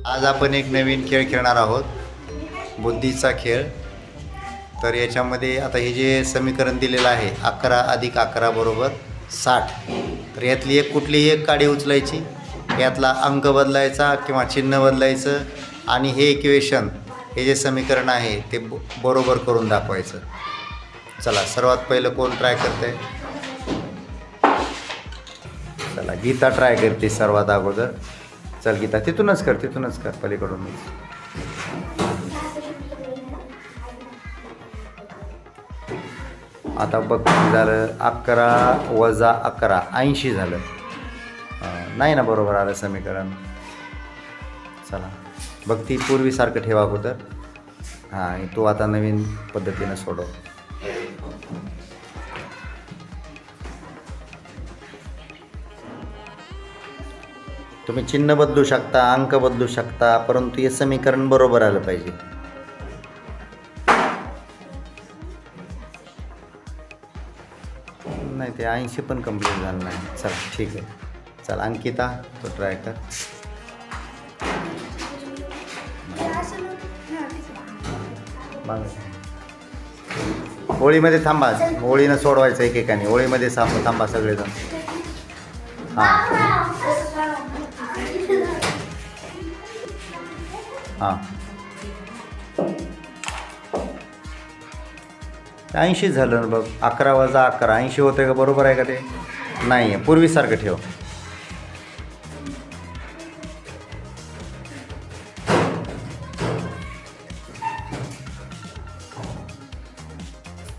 आज आपण एक नवीन खेळ खेळणार आहोत, बुद्धीचा खेळ. तर याच्यामध्ये आता हे जे समीकरण दिलेलं आहे 11 + 11 = 60. तर यातली एक कुठलीही एक काडी उचलायची, यातला अंक बदलायचा किंवा चिन्ह बदलायचं आणि हे इक्वेशन, हे जे समीकरण आहे ते बरोबर करून दाखवायचं. चला, सर्वात पहिलं कोण ट्राय करते? चला, गीता ट्राय करते सर्वात अगोदर. चल गीता, तिथूनच कर पलीकडून. आता बघ झालं, 11 - 11 80 झालं. नाही ना बरोबर आलं समीकरण. चला बघ, ती पूर्वीसारखं ठेवा अगोदर. हां, आणि तू आता नवीन पद्धतीनं सोडव. तुम्ही चिन्ह बदलू शकता, अंक बदलू शकता, परंतु हे समीकरण बरोबर आलं पाहिजे. नाही, ते 80 पण कंप्लीट झालं नाही. चला ठीक आहे. चला अंकिता, तो ट्राय कर. होळीमध्ये थांबा, होळीनं सोडवायचं एकेकाने. होळीमध्ये थांबा सगळेजण. हां हां, 80 झालं ना बघ. 11 - 11 80 होतं का? बरोबर आहे का ते? नाही आहे, पूर्वीसारखं ठेव.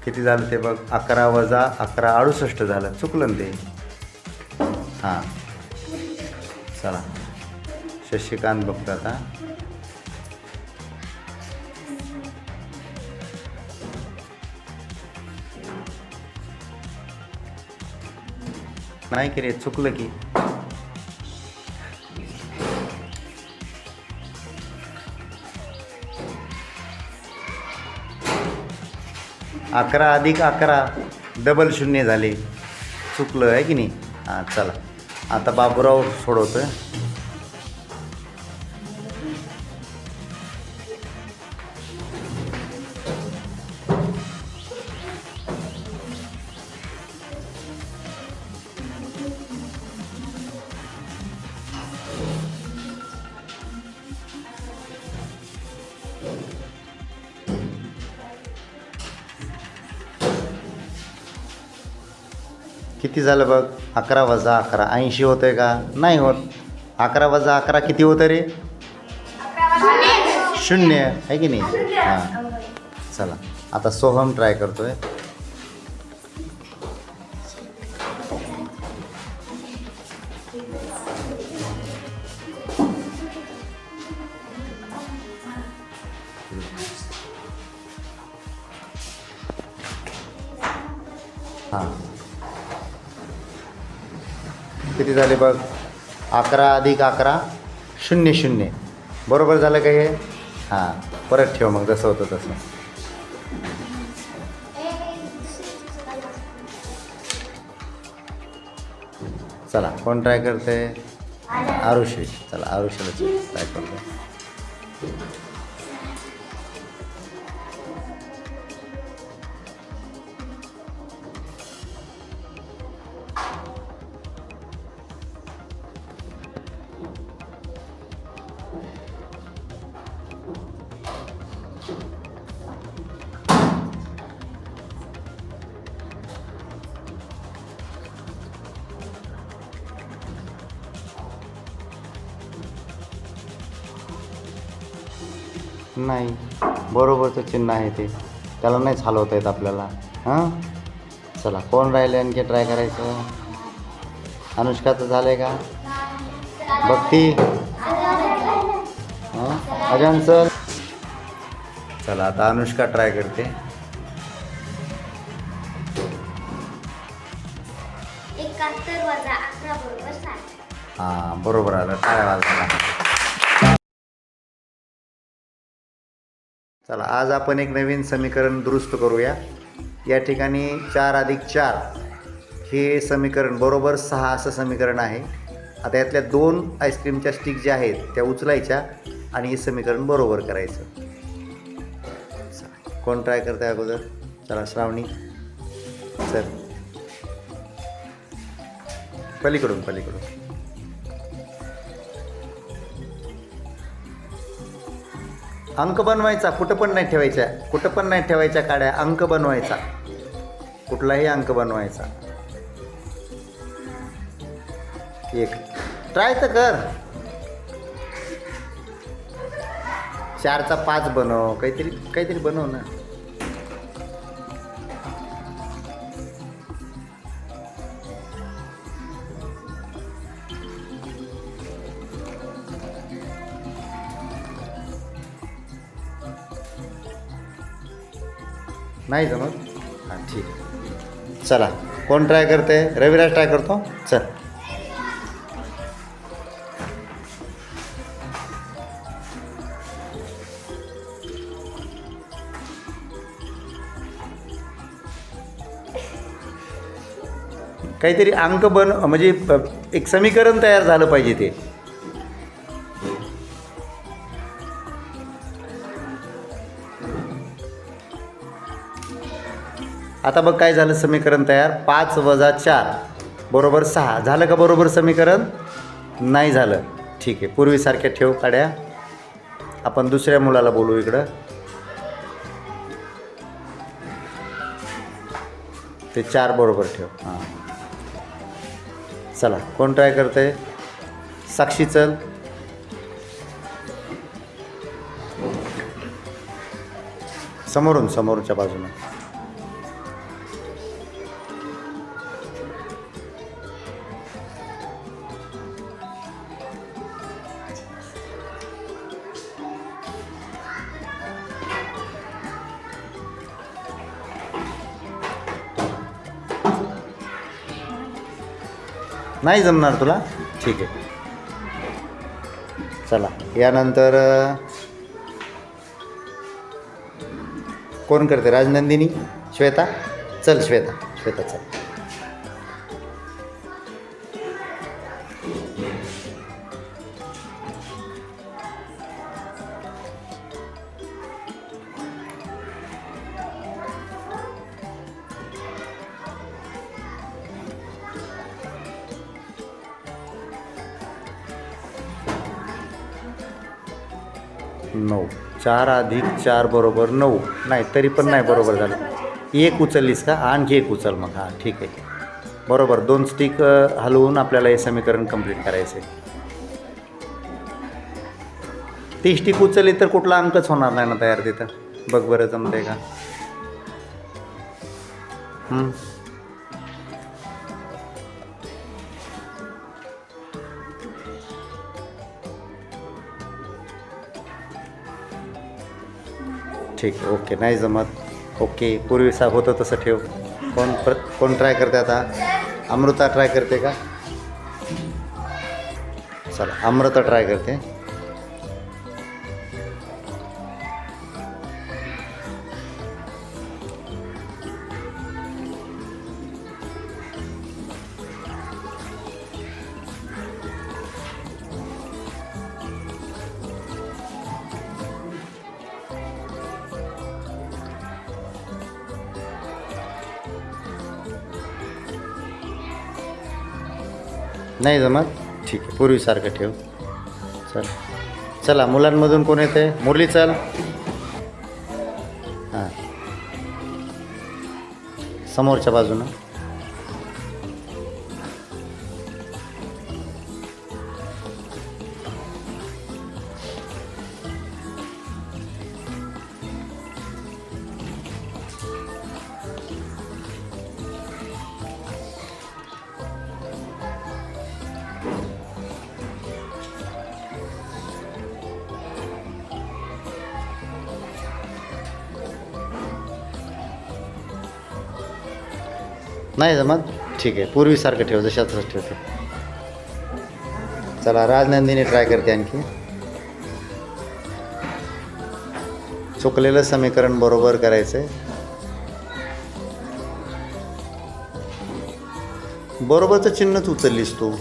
किती झालं ते बघ. 11 - 11 68 झालं. चुकलं ना ते. हां, चला शशिकांत बघतो आता. नाही की रे, चुकलं की. अकरा + 11 डबल शून्य झाले. चुकलं आहे की नाही? हां, चला आता बाबूराव सोडवतोय. किती झालं बघ. 11 - 11 80 होतं आहे का? नाही होत. 11 - 11 किती होतं रे? 0 आहे की नाही? हां, चला आता सोहम ट्राय करतोय. हां, किती झाले बघ. 11 + 11 00. बरोबर झालं का हे? हां, परत ठेव मग जसं होतं तसं. चला कोण ट्राय करते? आरुषी. चला आरुषीला ट्राय करतो. नाही, बरोबरचं चिन्ह आहे ते, त्याला नाहीच हलवता येत आपल्याला. हां, चला कोण राहिले आणखी ट्राय करायचं? अनुष्काचं झालं आहे का? भक्ती, हां अजन सर. चला आता अनुष्का ट्राय करते. 71 - 11 = 60. हां, बरोबर आलं. काय वाजला. चला आज आपण एक नवीन समीकरण दुरुस्त करूया. या ठिकाणी 4 + 4 हे समीकरण बरोबर 6 असं समीकरण आहे. आता यातल्या 2 आईस्क्रीमच्या स्टिक ज्या आहेत त्या उचलायच्या आणि हे समीकरण बरोबर करायचं. कोण ट्राय करत आहे अगोदर? चला श्रावणी, चल पलीकडून. अंक बनवायचा, कुठं पण नाही ठेवायच्या काड्या. अंक बनवायचा, कुठलाही अंक बनवायचा. 1 ट्राय तर कर. 4चा 5 बनव, काहीतरी बनव ना. नाही जमत? हां ठीक आहे. चला कोण ट्राय करते? रविराज ट्राय करतो. चल काहीतरी अंक म्हणजे एक समीकरण तयार झालं पाहिजे ते. आता बघ काय झालं समीकरण तयार. 5 + 4 = 6 झालं का बरोबर समीकरण? नाही झालं. ठीक आहे, पूर्वीसारख्या ठेव काड्या. आपण दुसऱ्या मुलाला बोलू इकडं. ते 4 बरोबर ठेव. हां चला कोण ट्राय करते? साक्षी चल. समोरच्या बाजूने. नाही जमणार तुला? ठीक आहे. चला यानंतर कोण करते? राजनंदिनी, श्वेता चल. श्वेता चल. नऊ. 4 + 4 = 9. नाही तरी पण नाही बरोबर झालं. 1 उचललीस का? आणखी 1 उचल मग. हां ठीक आहे, बरोबर. 2 स्टिक हलवून आपल्याला हे समीकरण कंप्लीट करायचं आहे. ती स्टिक उचलली तर कुठला अंकच होणार नाही ना तयार तिथं. बघ बरं जमतंय का? ठीक आहे, ओके. नाही जमत, ओके. पूर्वी होतं तसं ठेव. कोण ट्राय करते आता? अमृता ट्राय करते का? चला अमृता ट्राय करते. नाही जमत? ठीक आहे, पूर्वीसारखं ठेव. चला मुलांमधून कोण येते? मुरली चल. हां समोरच्या बाजूनं. नाही जमत? ठीक आहे, पूर्वीसारखं ठेव, जशाच ठेवते. चला राजनंदिनी ट्राय करते आणखी. चुकलेलं समीकरण बरोबर करायचं आहे. बरोबरचं चिन्हच उचललीस तू.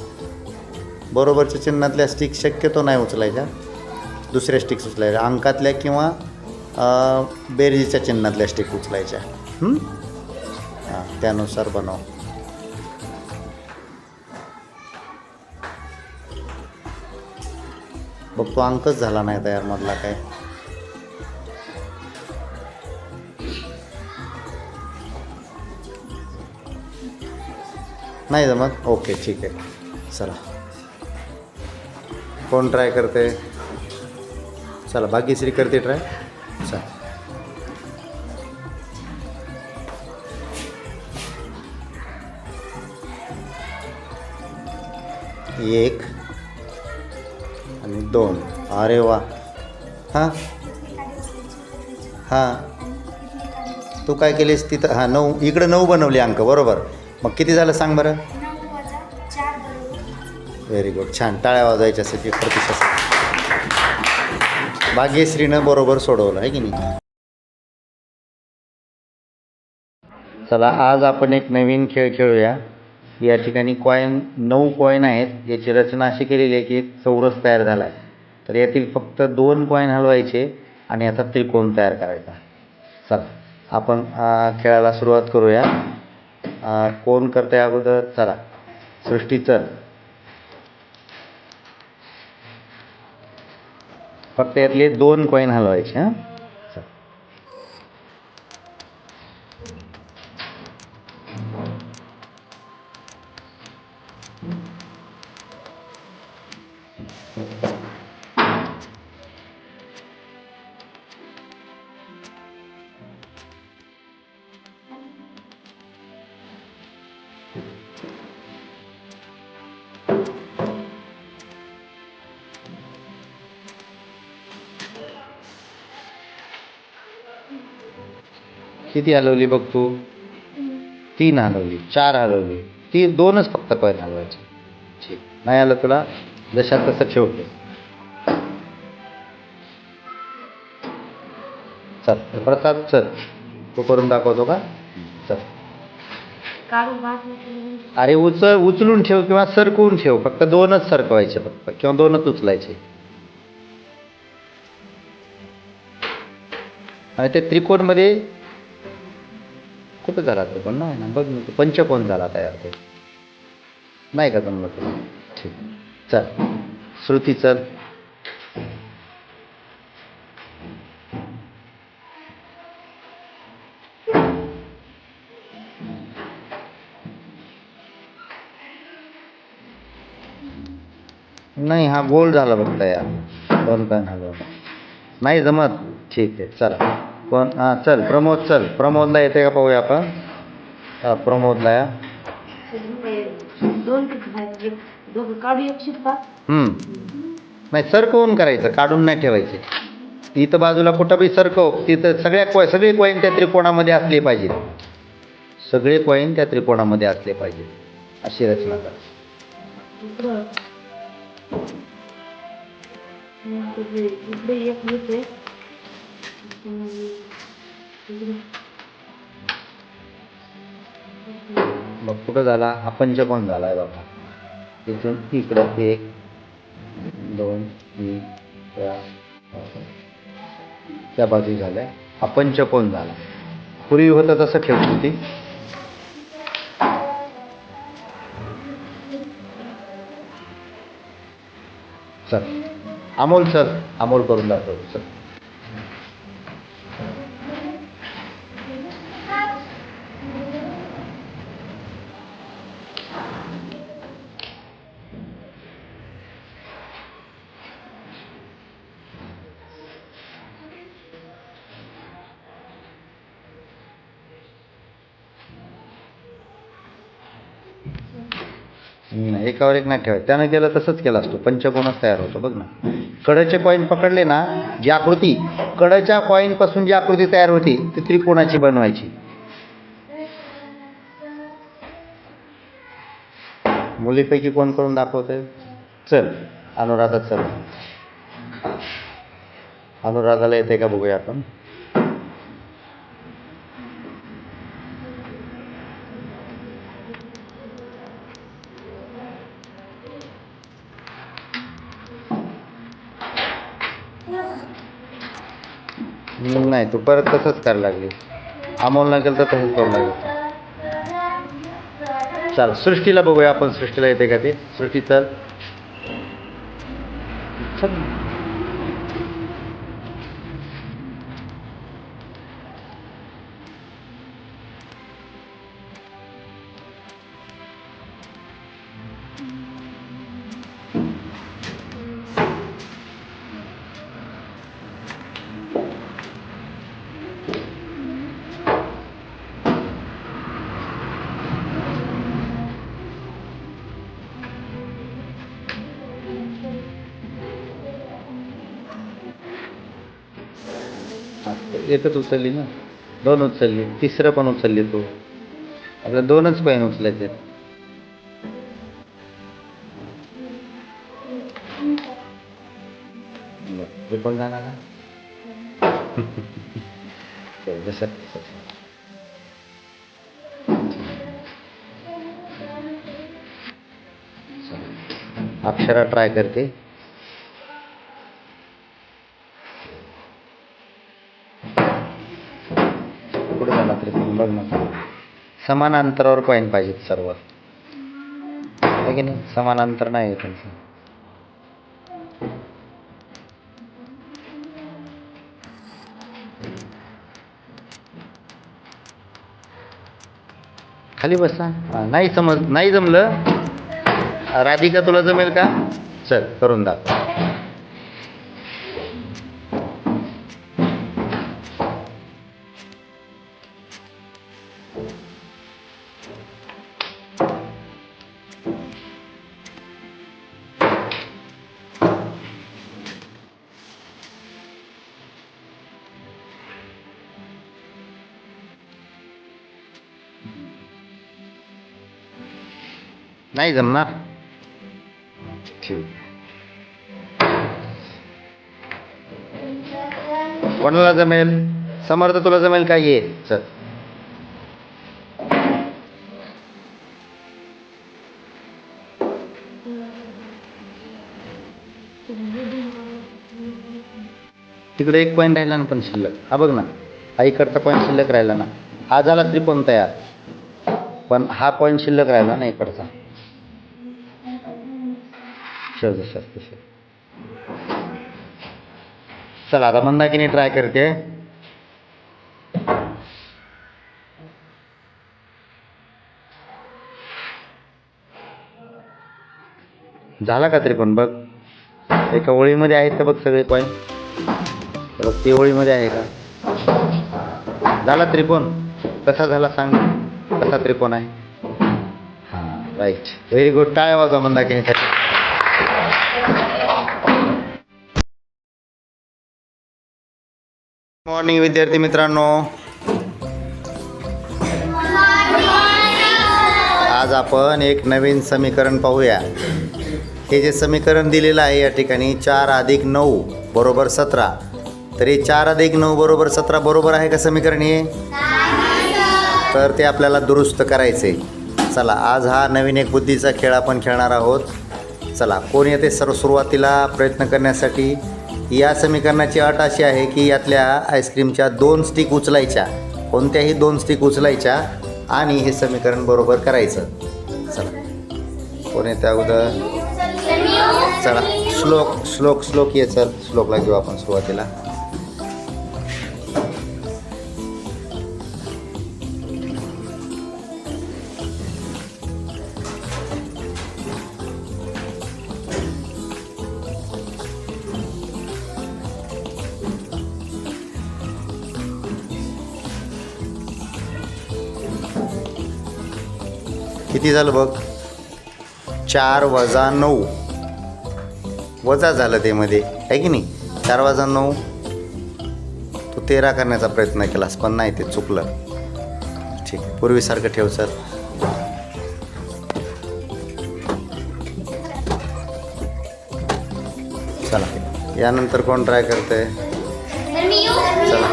बरोबरच्या चिन्हातल्या स्टिक शक्यतो नाही उचलायच्या, दुसऱ्या स्टिक्स उचलायच्या, अंकातल्या किंवा बेरजेच्या चिन्हातल्या स्टिक उचलायच्या. हां, त्यानुसार बनव. बघ तो अंकच झाला नाही तयार मधला काय. नाही जमत. ओके ठीक आहे. चला कोण ट्राय करते? चला भाग्यश्री करते ट्राय. चला एक आणि दोन. अरे वा. हां हां तू काय केलीस तिथं? हां 9, इकडं 9 बनवली अंक बरोबर. मग किती झालं सांग बरं? 9 - 4 बरोबर. Very good. छान. टाळ्या वाजवायच्यासाठी प्रतिशत. भाग्यश्रीनं बरोबर सोडवलं आहे की नाही. चला आज आपण एक नवीन खेळ खेळूया. या ठिकाणी 9 कॉईन आहेत. याची रचना अशी केलेली आहे की एक चौरस तयार झाला आहे. तर यातील फक्त 2 कॉईन हलवायचे आणि याचा त्रिकोण तयार करायचा. चला आपण खेळाला सुरुवात करूया. कोण करते अगोदर? चला सृष्टी चल. फक्त यातले 2 कॉईन हलवायचे. हां किती हलवली बघ तू? 3 हलवली, 4 हलवली. 2च फक्त कॉईन हलवायचे. ठीक. नाही आलं तुला जशा तसं ठेवते. चल प्रसाद चल. तो करून दाखवतो का? चल. अरे उचलून ठेव किंवा सरकवून ठेव. फक्त 2च सरकवायचे फक्त किंवा 2च उचलायचे. आणि ते त्रिकोणमध्ये कुठं झाला त्रिकोण? नाही ना. बघ ना पंचकोन झाला तयार. ते नाही का जमलं तुला? ठीक. चल श्रुती चल. नाही हा गोल झाला बघ तयार. 2 कॉईन हलवलं. नाही जमत. ठीक आहे चला. कोण? हां चल प्रमोद चल. प्रमोदला येते का पाहूया आपण. प्रमोदला या. नाही सरकवून करायचं, काढून नाही ठेवायचे. इथं बाजूला कुठं बी सरकव. तिथं सगळे कॉईन त्या त्रिकोणामध्ये असले पाहिजेत. सगळे कॉईन त्या त्रिकोणामध्ये असले पाहिजेत. अशी रचना करा. मग कुठं झाला? हा पंचकोन झालाय बाबा. इथून इकडं 1 2 3 4 त्या बाजू झालाय. हा पंचकोन झाला. पूर्वी होतं तसं ठेवतो ती. चल अमोल चल. अमोल करून दाखव. चल एकावर एक नाही ठेवायचं. त्यानं केलं तसंच केलं असतो. पंचकोनच तयार होतो बघ ना. कडेचे कॉईन पकडले ना, जी आकृती कडेच्या कॉईन पासून जी आकृती तयार होती ती त्रिकोणाची बनवायची. मुलीपैकी कोण करून दाखवते? चल अनुराधा चल. अनुराधाला येते का बघूया आपण. नाही तू परत तसंच करायला लागली. अमोल नाही केलं तर तसंच करू लागेल. चल सृष्टीला बघूया आपण, सृष्टीला येते का ते. सृष्टी चल चल. एकच उचलली ना, 2 उचलली, तिसरं पण उचलली तू. आपल्या 2च कॉईन उचलायचे. हे पण जाणार का? जसं अक्षरा ट्राय करते. पुढे झाला तरी पण बघ ना, समान अंतरावर कॉईन पाहिजेत सर्व, आहे की नाही? समान अंतर नाही आहे त्यांचं. खाली बसा. नाही नाही जमलं. राधिका तुला जमेल का? चल करून दाखव. नाही जमणार. ठीक. कोणाला जमेल? समर्थ तुला जमेल का? ये चल. तिकडे एक पॉईंट राहिला ना पण शिल्लक. हा बघ ना, आईकडचा पॉईंट शिल्लक राहिला ना. हा झाला त्रिकोण तयार, पण हा पॉईंट शिल्लक राहिला ना इकडचा. चला आता मंदाकिनी ट्राय करते. झाला का त्रिकोण? बघ एका ओळीमध्ये आहेत का बघ सगळे पॉईंट. बघ ती ओळीमध्ये आहे का? झाला त्रिकोण. कसा झाला सांग, कसा त्रिकोण आहे? हां राईट, व्हेरी गुड. टाळ्या वाजवा मंदाकिनीसाठी. मॉर्निंग विद्यार्थी मित्रांनो, आज आपण एक नवीन समीकरण पाहूया. हे जे समीकरण दिलेलं आहे या ठिकाणी 4 + 9 = 17. तर हे 4 + 9 = 17 बरोबर आहे का समीकरण हे? तर ते आपल्याला दुरुस्त करायचे. चला आज हा नवीन एक बुद्धीचा खेळ आपण खेळणार आहोत. चला कोण येते सुरुवातीला प्रयत्न करण्यासाठी. या समीकरणाची अट अशी आहे की यातल्या आईस्क्रीमच्या 2 स्टिक उचलायच्या, कोणत्याही 2 स्टिक उचलायच्या आणि हे समीकरण बरोबर करायचं. चला कोण येते अगोदर? चला श्लोक ये. चल श्लोकला घेऊ आपण सुरुवातीला. किती झालं बघ? 4 - 9 वजा झालं ते मध्ये, आहे की नाही? 4 - 9 तू 13 करण्याचा प्रयत्न केलास पण नाही, ते चुकलं. ठीक आहे, पूर्वीसारखं ठेव. सर चला यानंतर कोण ट्राय करते? चला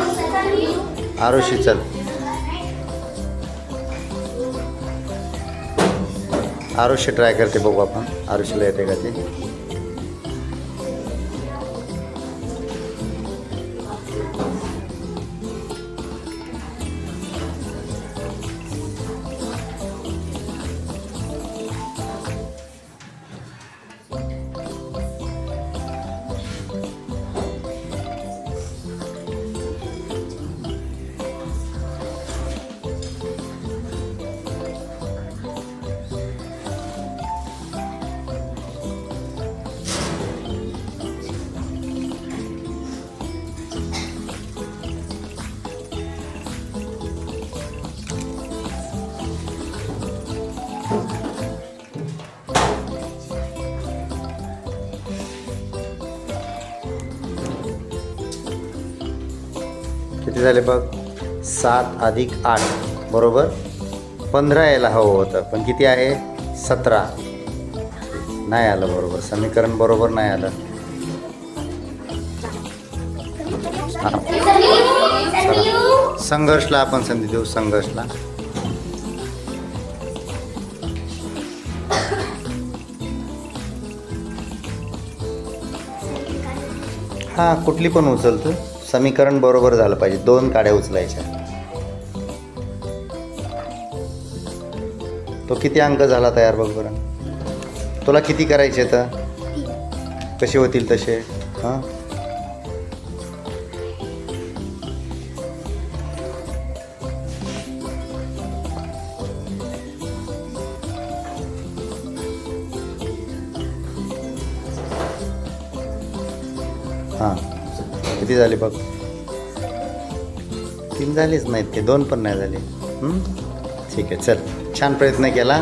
आरुषी चल. आरुषी ट्राय करते, बघू आपण आरुषीला येते का ते. किती झाले बघ 7 अधिक 8 बरोबर 15 यायला हवं होतं पण किती आहे 17 नाही आलं बरोबर समीकरण बरोबर नाही आलं. चला संघर्षला आपण संधी देऊ संघर्षला. हां कुठली पण उचल तू समीकरण बरोबर झालं पाहिजे 2 काड्या उचलायच्या. तो किती अंक झाला तयार बघ बरं. तुला किती करायचे तर कसे होतील तसे हां. हां किती झाले बघ 3 झालीच नाहीत ते 2 पण नाही झाले. ठीक आहे चल छान प्रयत्न केला.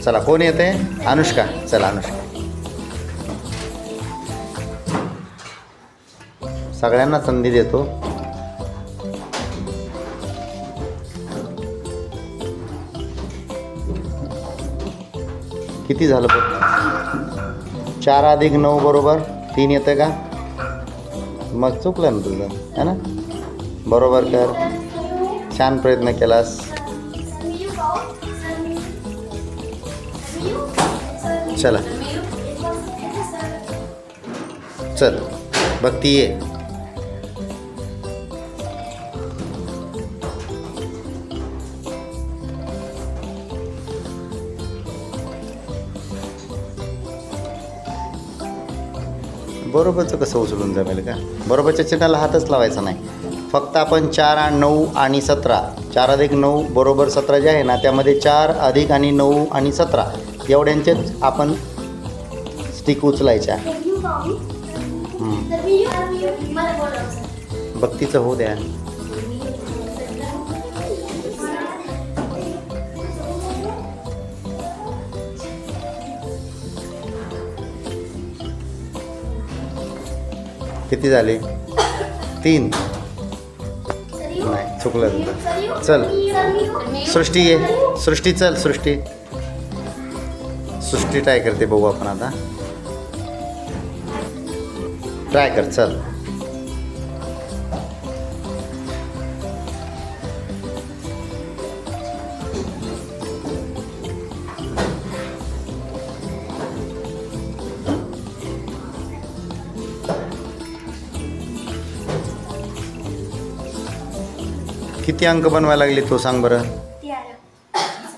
चला कोण येते अनुष्का. चला अनुष्का सगळ्यांना संधी देतो. किती झालं बघ 4 अधिक 9 बरोबर 3 येतं का मग चुकलं ना तुझं है ना. बरोबर कर छान प्रयत्न केलास. चला चल भक्ती ये. बरोबरचं कसं उचलून जमेल का. बरोबरच्या चिन्हाला हातच लावायचा नाही. फक्त आपण 4 आणि 9 आणि 17 4 अधिक 9 बरोबर 17 जे आहे ना त्यामध्ये 4 अधिक आणि 9 आणि 17 एवढ्यांचेच आपण स्टिक उचलायच्या. भक्तीचं होऊ द्या. किती झाले 3 नाही चुकलं तुझं. चल सृष्टी ये सृष्टी चल सृष्टी सृष्टी ट्राय करते बघू आपण आता. ट्राय कर चल. किती अंक बनवायला लागले तो सांग बरं.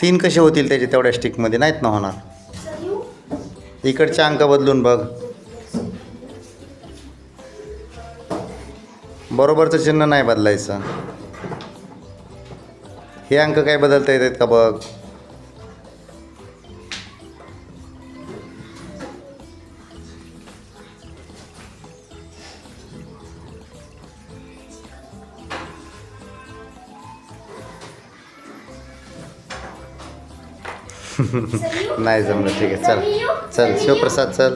3 कसे होतील त्याचे तेवढ्या स्टिकमध्ये नाहीत ना होणार. इकडचे अंक बदलून बघ. बरोबरचं चिन्ह नाही बदलायचं. हे अंक काय बदलता येतात का बघ. नाही जमलं ठीक आहे चल चल शिवप्रसाद चल.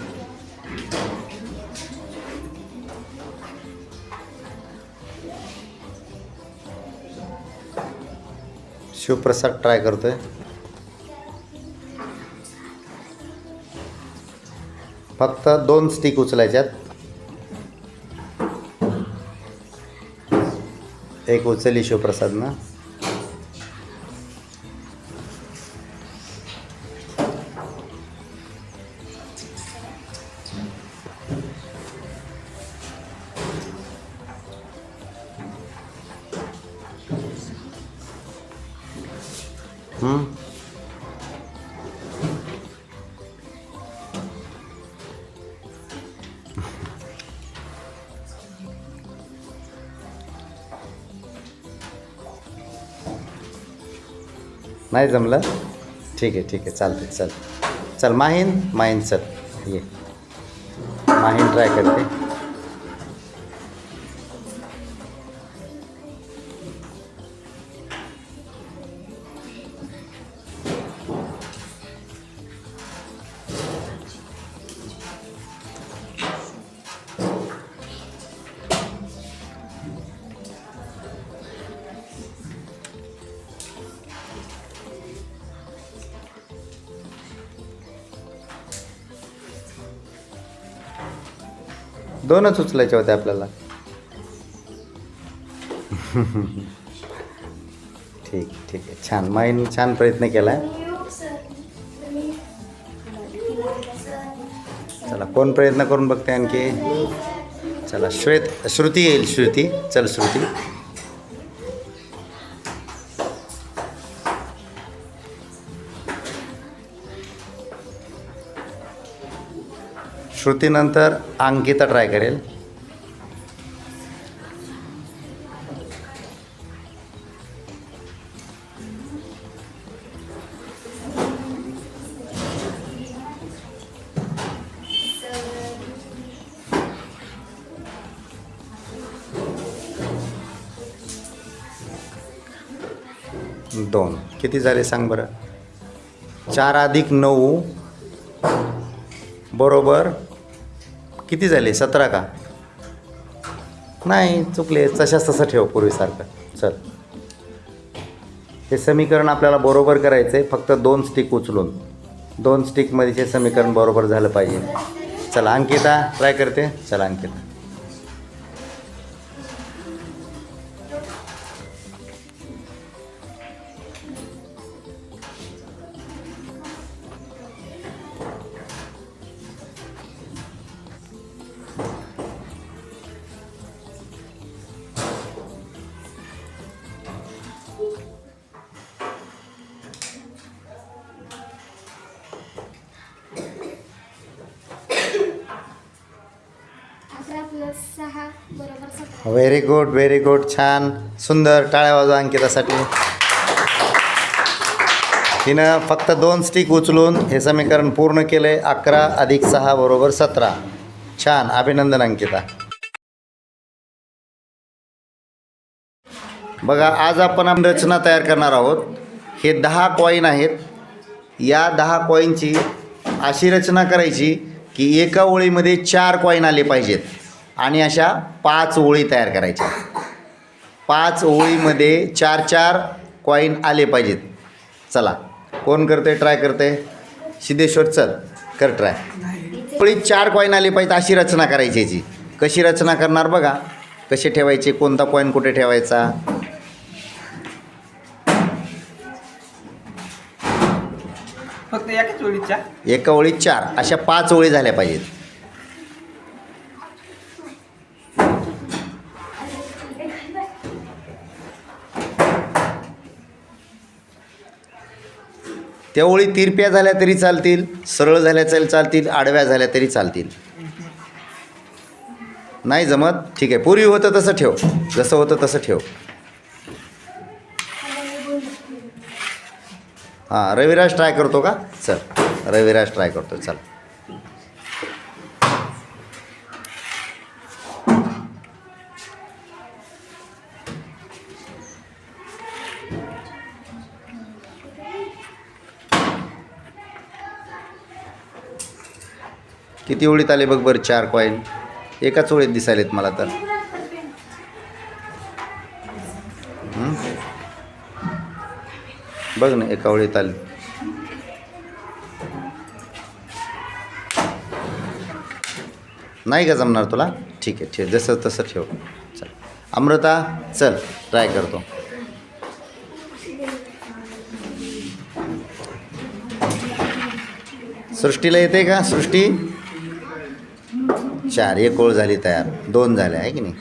शिवप्रसाद ट्राय करतोय. फक्त 2 स्टिक उचलायच्यात. एक उचलली शिवप्रसादनं. नाही जमलं ठीक आहे चालते चल चल माहीन चल ये माहीन ट्राय करते. 2च उचलायच्या होत्या आपल्याला. ठीक ठीक आहे, छान. माईने छान प्रयत्न केला आहे. चला, कोण प्रयत्न करून बघते आणखी? चला, श्रुती येईल. श्रुती, चल श्रुती. श्रुतीनंतर अंकिता ट्राय करेल. दोन. किती झाले सांग बरं? 4 + 9 बरोबर किती झाले? 17 का? नाही, चुकले. तशाच तसं ठेव पूर्वीसारखं. चल, हे समीकरण आपल्याला बरोबर करायचं आहे. फक्त 2 स्टिक उचलून 2 स्टिकमध्ये हे समीकरण बरोबर झालं पाहिजे. चला, अंकिता ट्राय करते. चला Ankita. Very good, very good. छान, सुंदर. टाळ्या वाजवा अंकितासाठी. तिनं फक्त 2 स्टिक उचलून हे समीकरण पूर्ण केलं आहे. 11 + 6 = 17. छान, अभिनंदन अंकिता. बघा, आज आपण रचना तयार करणार आहोत. हे 10 कॉईन आहेत. या 10 कॉईनची अशी रचना करायची की एका ओळीमध्ये 4 कॉईन आले पाहिजेत आणि अशा 5 ओळी तयार करायच्या. 5 ओळीमध्ये 4 कॉईन आले पाहिजेत. चला, कोण करते? ट्राय करते? सिद्धेश्वर, चल कर ट्राय. ओळीत 4 कॉईन आले पाहिजेत अशी रचना करायची. याची कशी रचना करणार बघा. कसे ठेवायचे, कोणता कॉईन कुठे ठेवायचा. फक्त एकाच ओळीच्या एका ओळीत 4 अशा 5 ओळी झाल्या पाहिजेत. त्या ओळी तिरप्या झाल्या तरी चालतील, सरळ झाल्या तरी चालतील, आडव्या झाल्या तरी चालतील. नाही जमत? ठीक आहे, पूर्वी होतं तसं ठेव. जसं होतं तसं ठेव. हां, रविराज ट्राय करतो का? चल, रविराज ट्राय करतो. चल, किती ओळीत आले बघ बरं 4 कॉईन. एकाच ओळीत दिसायलेत मला तर. बघ ना, एका ओळीत आले. नाही का जमणार तुला? ठीक आहे, ठेव. जसं तसं ठेव. चल अमृता, चल ट्राय करतो. सृष्टीला येते का? सृष्टी, 4. 1 ओळ झाली तयार. 2 झाल्या आहे की नाही?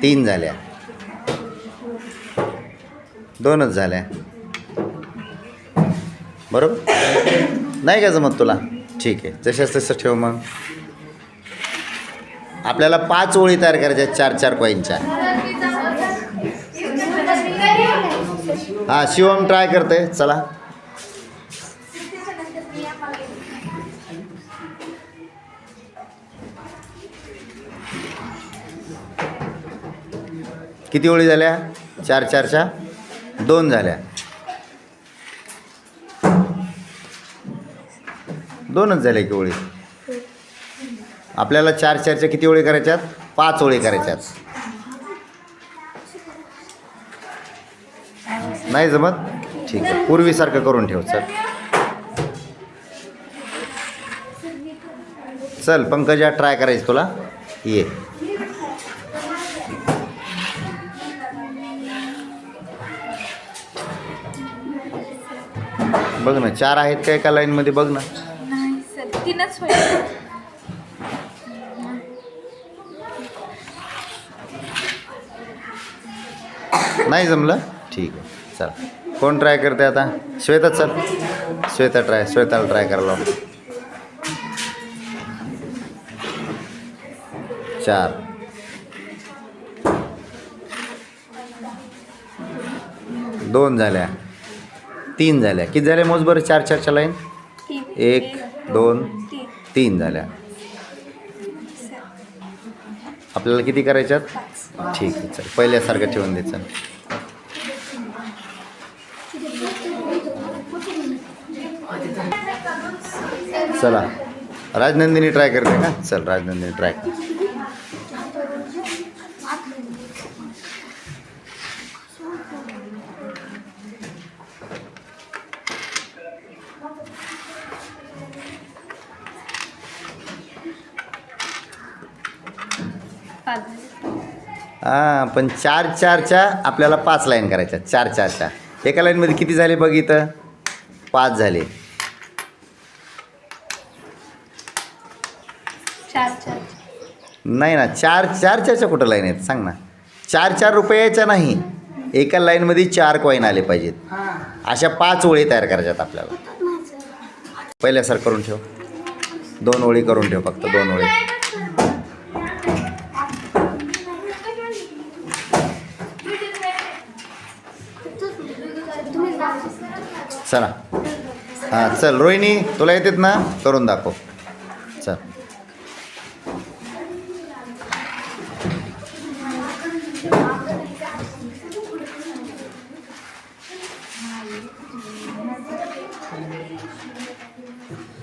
3 झाल्या. 2च झाल्या. बरोबर नाही का जमत तुला? ठीक आहे, जशाच तसं ठेव. मग आपल्याला 5 ओळी तयार करायच्या 4 कॉईनच्या. हां, शिवम ट्राय करते. चला, किती ओळी झाल्या? 4च्या 2 झाल्या. 2च झाल्या की ओळी. आपल्याला 4च्या किती ओळी करायच्यात? 5 ओळी करायच्यात. नाही जमत? ठीक आहे, पूर्वीसारखं करून ठेव. चल चल पंकजा, ट्राय करायचं तुला. ये. बघ ना 4 आहेत का एका लाईनमध्ये बघ ना. नाही सर 3च होईल. नाही जमलं ठीक आहे. चल कोण ट्राय करते आता. श्वेता चल. श्वेताला ट्राय करायला लाव. 4 2 झाल्या. 3 झाल्या. किती झाल्या मोज बरं. 4 लाईन. 1 2 3 झाल्या. आपल्याला किती करायच्यात. ठीक आहे चल पहिल्यासारखं ठेवून दे. चल चला राजनंदिनी ट्राय करते का. चल राजनंदिनी ट्राय कर. हां पण 4 आपल्याला 5 लाईन करायच्या. 4 एका लाईनमध्ये किती झाले बघ इथं. 5 झाले. 4 नाही ना 4 कुठं लाईन आहेत सांग ना. 4 रुपयाच्या नाही. एका लाईनमध्ये 4 कॉईन आले पाहिजेत. अशा 5 ओळी तयार करायच्यात आपल्याला. पहिल्यासारखं करून ठेव. 2 ओळी करून ठेव फक्त 2 ओळी. चला हां चल रोहिणी तुला येतात ना करून दाखव. चल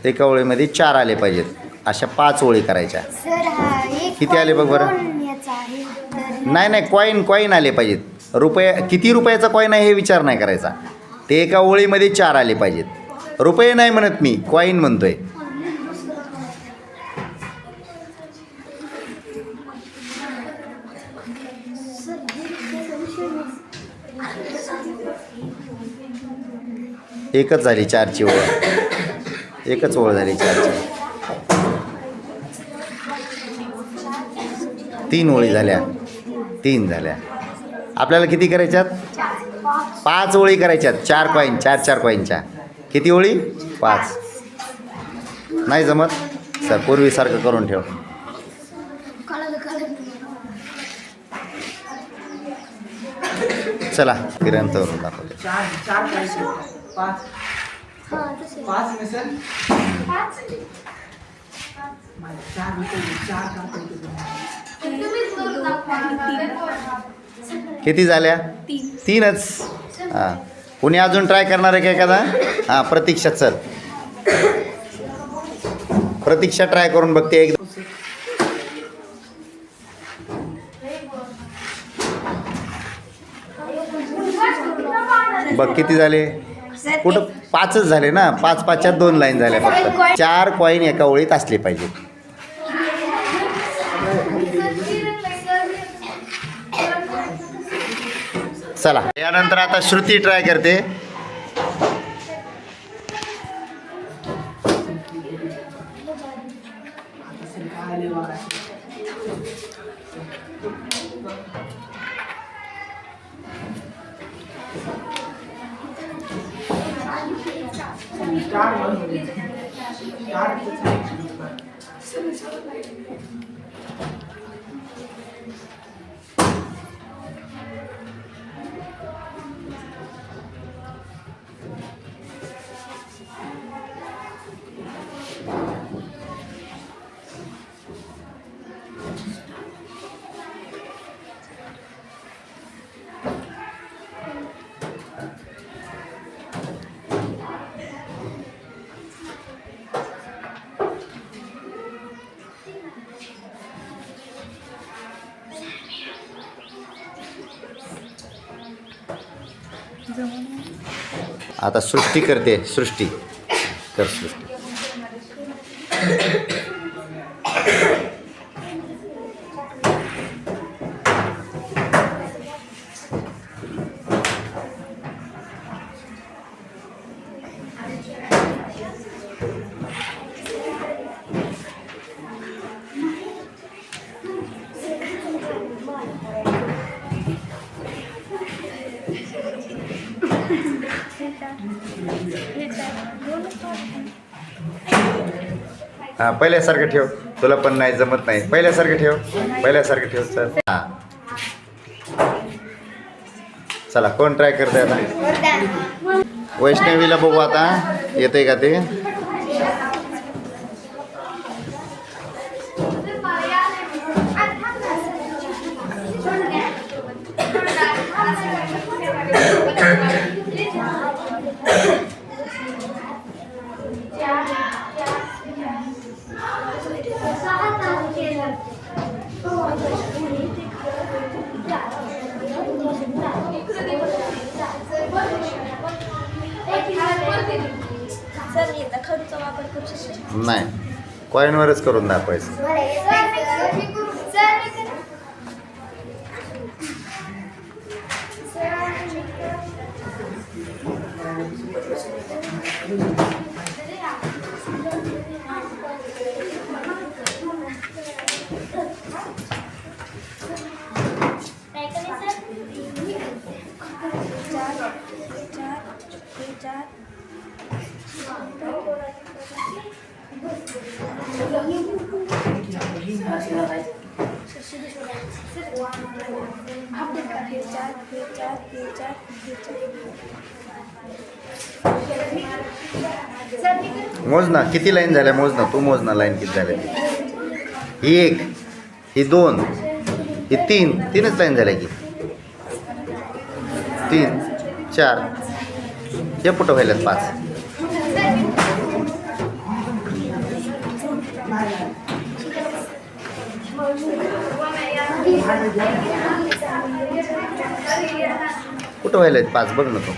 एका ओळीमध्ये 4 आले पाहिजेत. अशा 5 ओळी करायच्या. सर हा एक किती आले बघ बरं. याचा आहे तर नाही कॉईन आले पाहिजेत. रुपये किती रुपयाचा कॉईन आहे हे विचार नाही करायचा. ते एका ओळीमध्ये 4 आले पाहिजेत. रुपये नाही म्हणत मी कॉईन म्हणतोय. एकच झाली 4ची ओळ. एकच ओळ झाली 4ची. 3 ओळी झाल्या. 3 झाल्या. आपल्याला किती करायच्यात. 5 ओळी करायच्यात. 4 कॉईन 4 कॉईनच्या. किती ओळी 5. नाही जमत सर पूर्वीसारखं करून ठेव. चला किरणचं दाखवतो. 4 करायचे. 5 नसेल. 4 किती झाल्या. 3च. हां कुणी अजून ट्राय करणार आहे का एखादा. हां प्रतीक्षा चल. प्रतीक्षा ट्राय करून बघते एकदा. बघ किती झाले. कुठं 5च झाले ना. 5 2 लाईन झाल्या फक्त. 4 कॉईन एका ओळीत असले पाहिजे. चला यानंतर आता श्रुती ट्राय करते. आता सृष्टी करते. सृष्टी कर. सृष्टी हां पहिल्यासारखं ठेव. तुला पण नाही जमत नाही. पहिल्यासारखं ठेव. पहिल्यासारखं ठेव. चल हां चला कोण ट्राय करते आता? वैष्णवीला बघू आता येते का ते. नाही कॉईनवरच करून दाखवायचं. मोज ना किती लाईन झाल्या. मोज ना तू. मोज ना लाईन किती झाल्या. ही एक, ही दोन, ही तीन. तीनच लाईन झाल्या की. 3 4 हे कुठं व्हायल्यात 5. कुठं व्हायल्यात 5 बघ ना तू.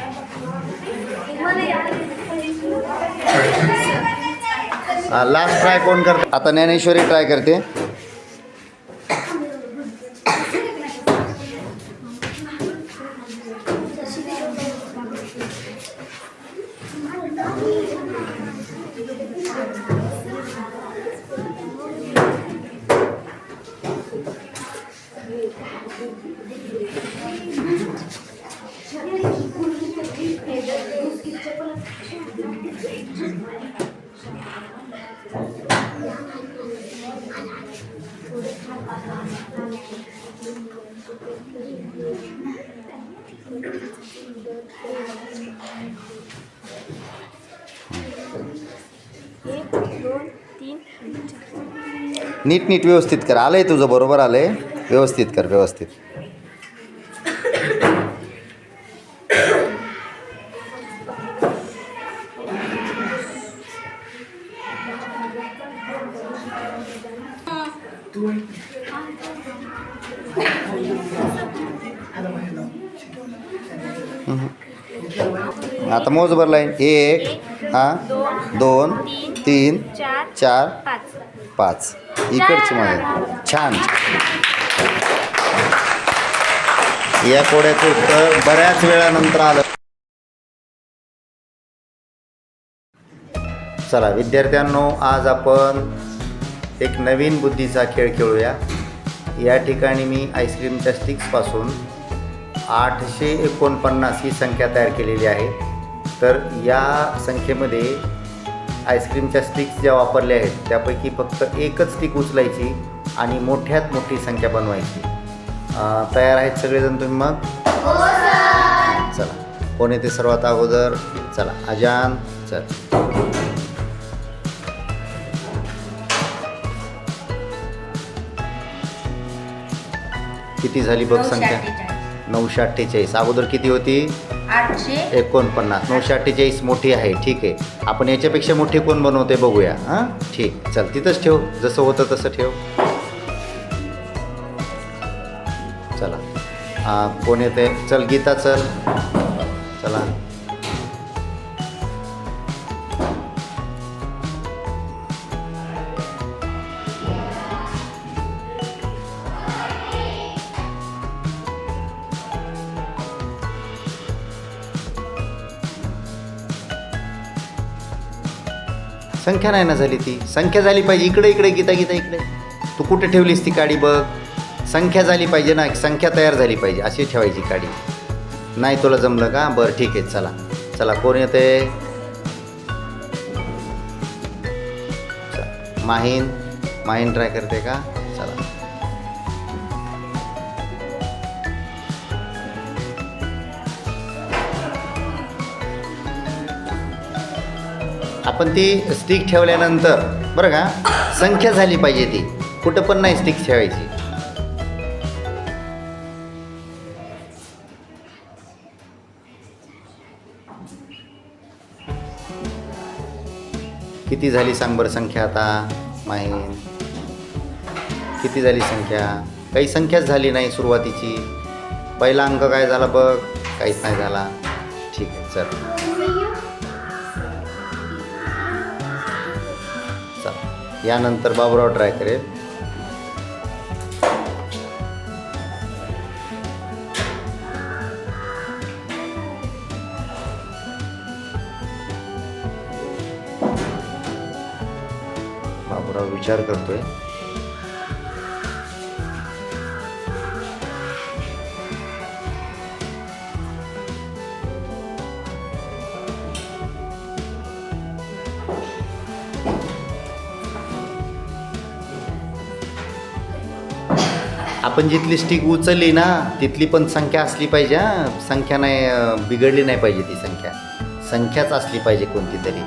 लास्ट ट्राय कोण करते आता? ज्ञानेश्वरी ट्राय करते. नीट नीट व्यवस्थित कर. आलंय तुझं बरोबर आलंय. व्यवस्थित कर व्यवस्थित. आता मोज बर लाईन. 1 हां 2 3 4 5. इकडची माझ्या छान. या कोड्याचं उत्तर बऱ्याच वेळानंतर आलं. चला विद्यार्थ्यांनो, आज आपण एक नवीन बुद्धीचा खेळ खेळूया. या ठिकाणी मी आईस्क्रीमच्या स्टिक्सपासून 849 ही संख्या तयार केलेली आहे. तर या संख्येमध्ये आईस्क्रीमच्या स्टिक्स ज्या वापरल्या आहेत त्यापैकी फक्त एकच स्टिक उचलायची आणि मोठ्यात मोठी संख्या बनवायची. तयार आहेत सगळेजण तुम्ही? मग चला कोण येते सर्वात अगोदर? चला अजान चल. किती झाली बघ संख्या? 948. अगोदर किती होती? 849. 948 मोठी आहे. ठीक आहे, आपण याच्यापेक्षा मोठी कोण बनवते बघूया. हां ठीक. चल तिथंच ठेव, जसं होतं तसं ठेव. चला कोण येते? चल गीता चल. चला संख्या नाही ना झाली. ती संख्या झाली पाहिजे. इकडे इकडे गीता गीता इकडे. तू कुठे ठेवलीस ती काडी बघ. संख्या झाली पाहिजे ना. संख्या तयार झाली पाहिजे अशी ठेवायची काडी. नाही तुला जमलं का? बरं ठीक आहे. चला चला कोण येते? माहीन ट्राय करते का? चला. आपण ती स्टिक ठेवल्यानंतर बरं का संख्या झाली पाहिजे, ती कुठं पण नाही स्टिक ठेवायची. किती झाली सांग बरं संख्या आता माहीन? किती झाली संख्या? काही संख्याच झाली नाही सुरुवातीची. पहिला अंक काय झाला बघ? काहीच नाही झाला. ठीक आहे चल. चल यानंतर बाबूराव ट्राय करेल. बाबूराव विचार करतोय. आपण जिथली स्टिक उचलली ना तिथली पण संख्या असली पाहिजे. संख्या नाही बिघडली नाही पाहिजे, ती संख्याच असली पाहिजे कोणती तरी.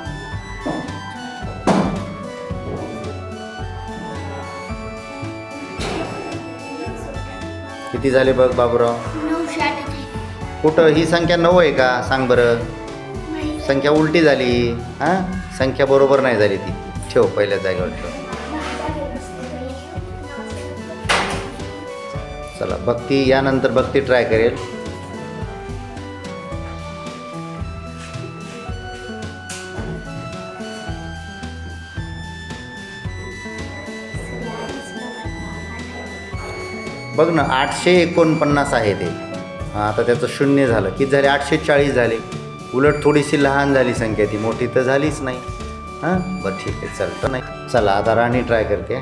किती झाले बघ बाबूराव? 968. कुठं ही संख्या 9 आहे का सांग बरं? संख्या उलटी झाली. हां संख्या बरोबर नाही झाली ती. ठेव पहिल्या जागेवर ठेव. चला भक्ती यानंतर भक्ती ट्राय करेल. बघ ना 849 आहे ते. हां आता त्याचं 0 झालं. किती झाले? 840 झाले. उलट थोडीशी लहान झाली संख्या, ती मोठी तर झालीच नाही. हां बरं ठीक आहे चल. तर नाही चला आता राणी ट्राय करते.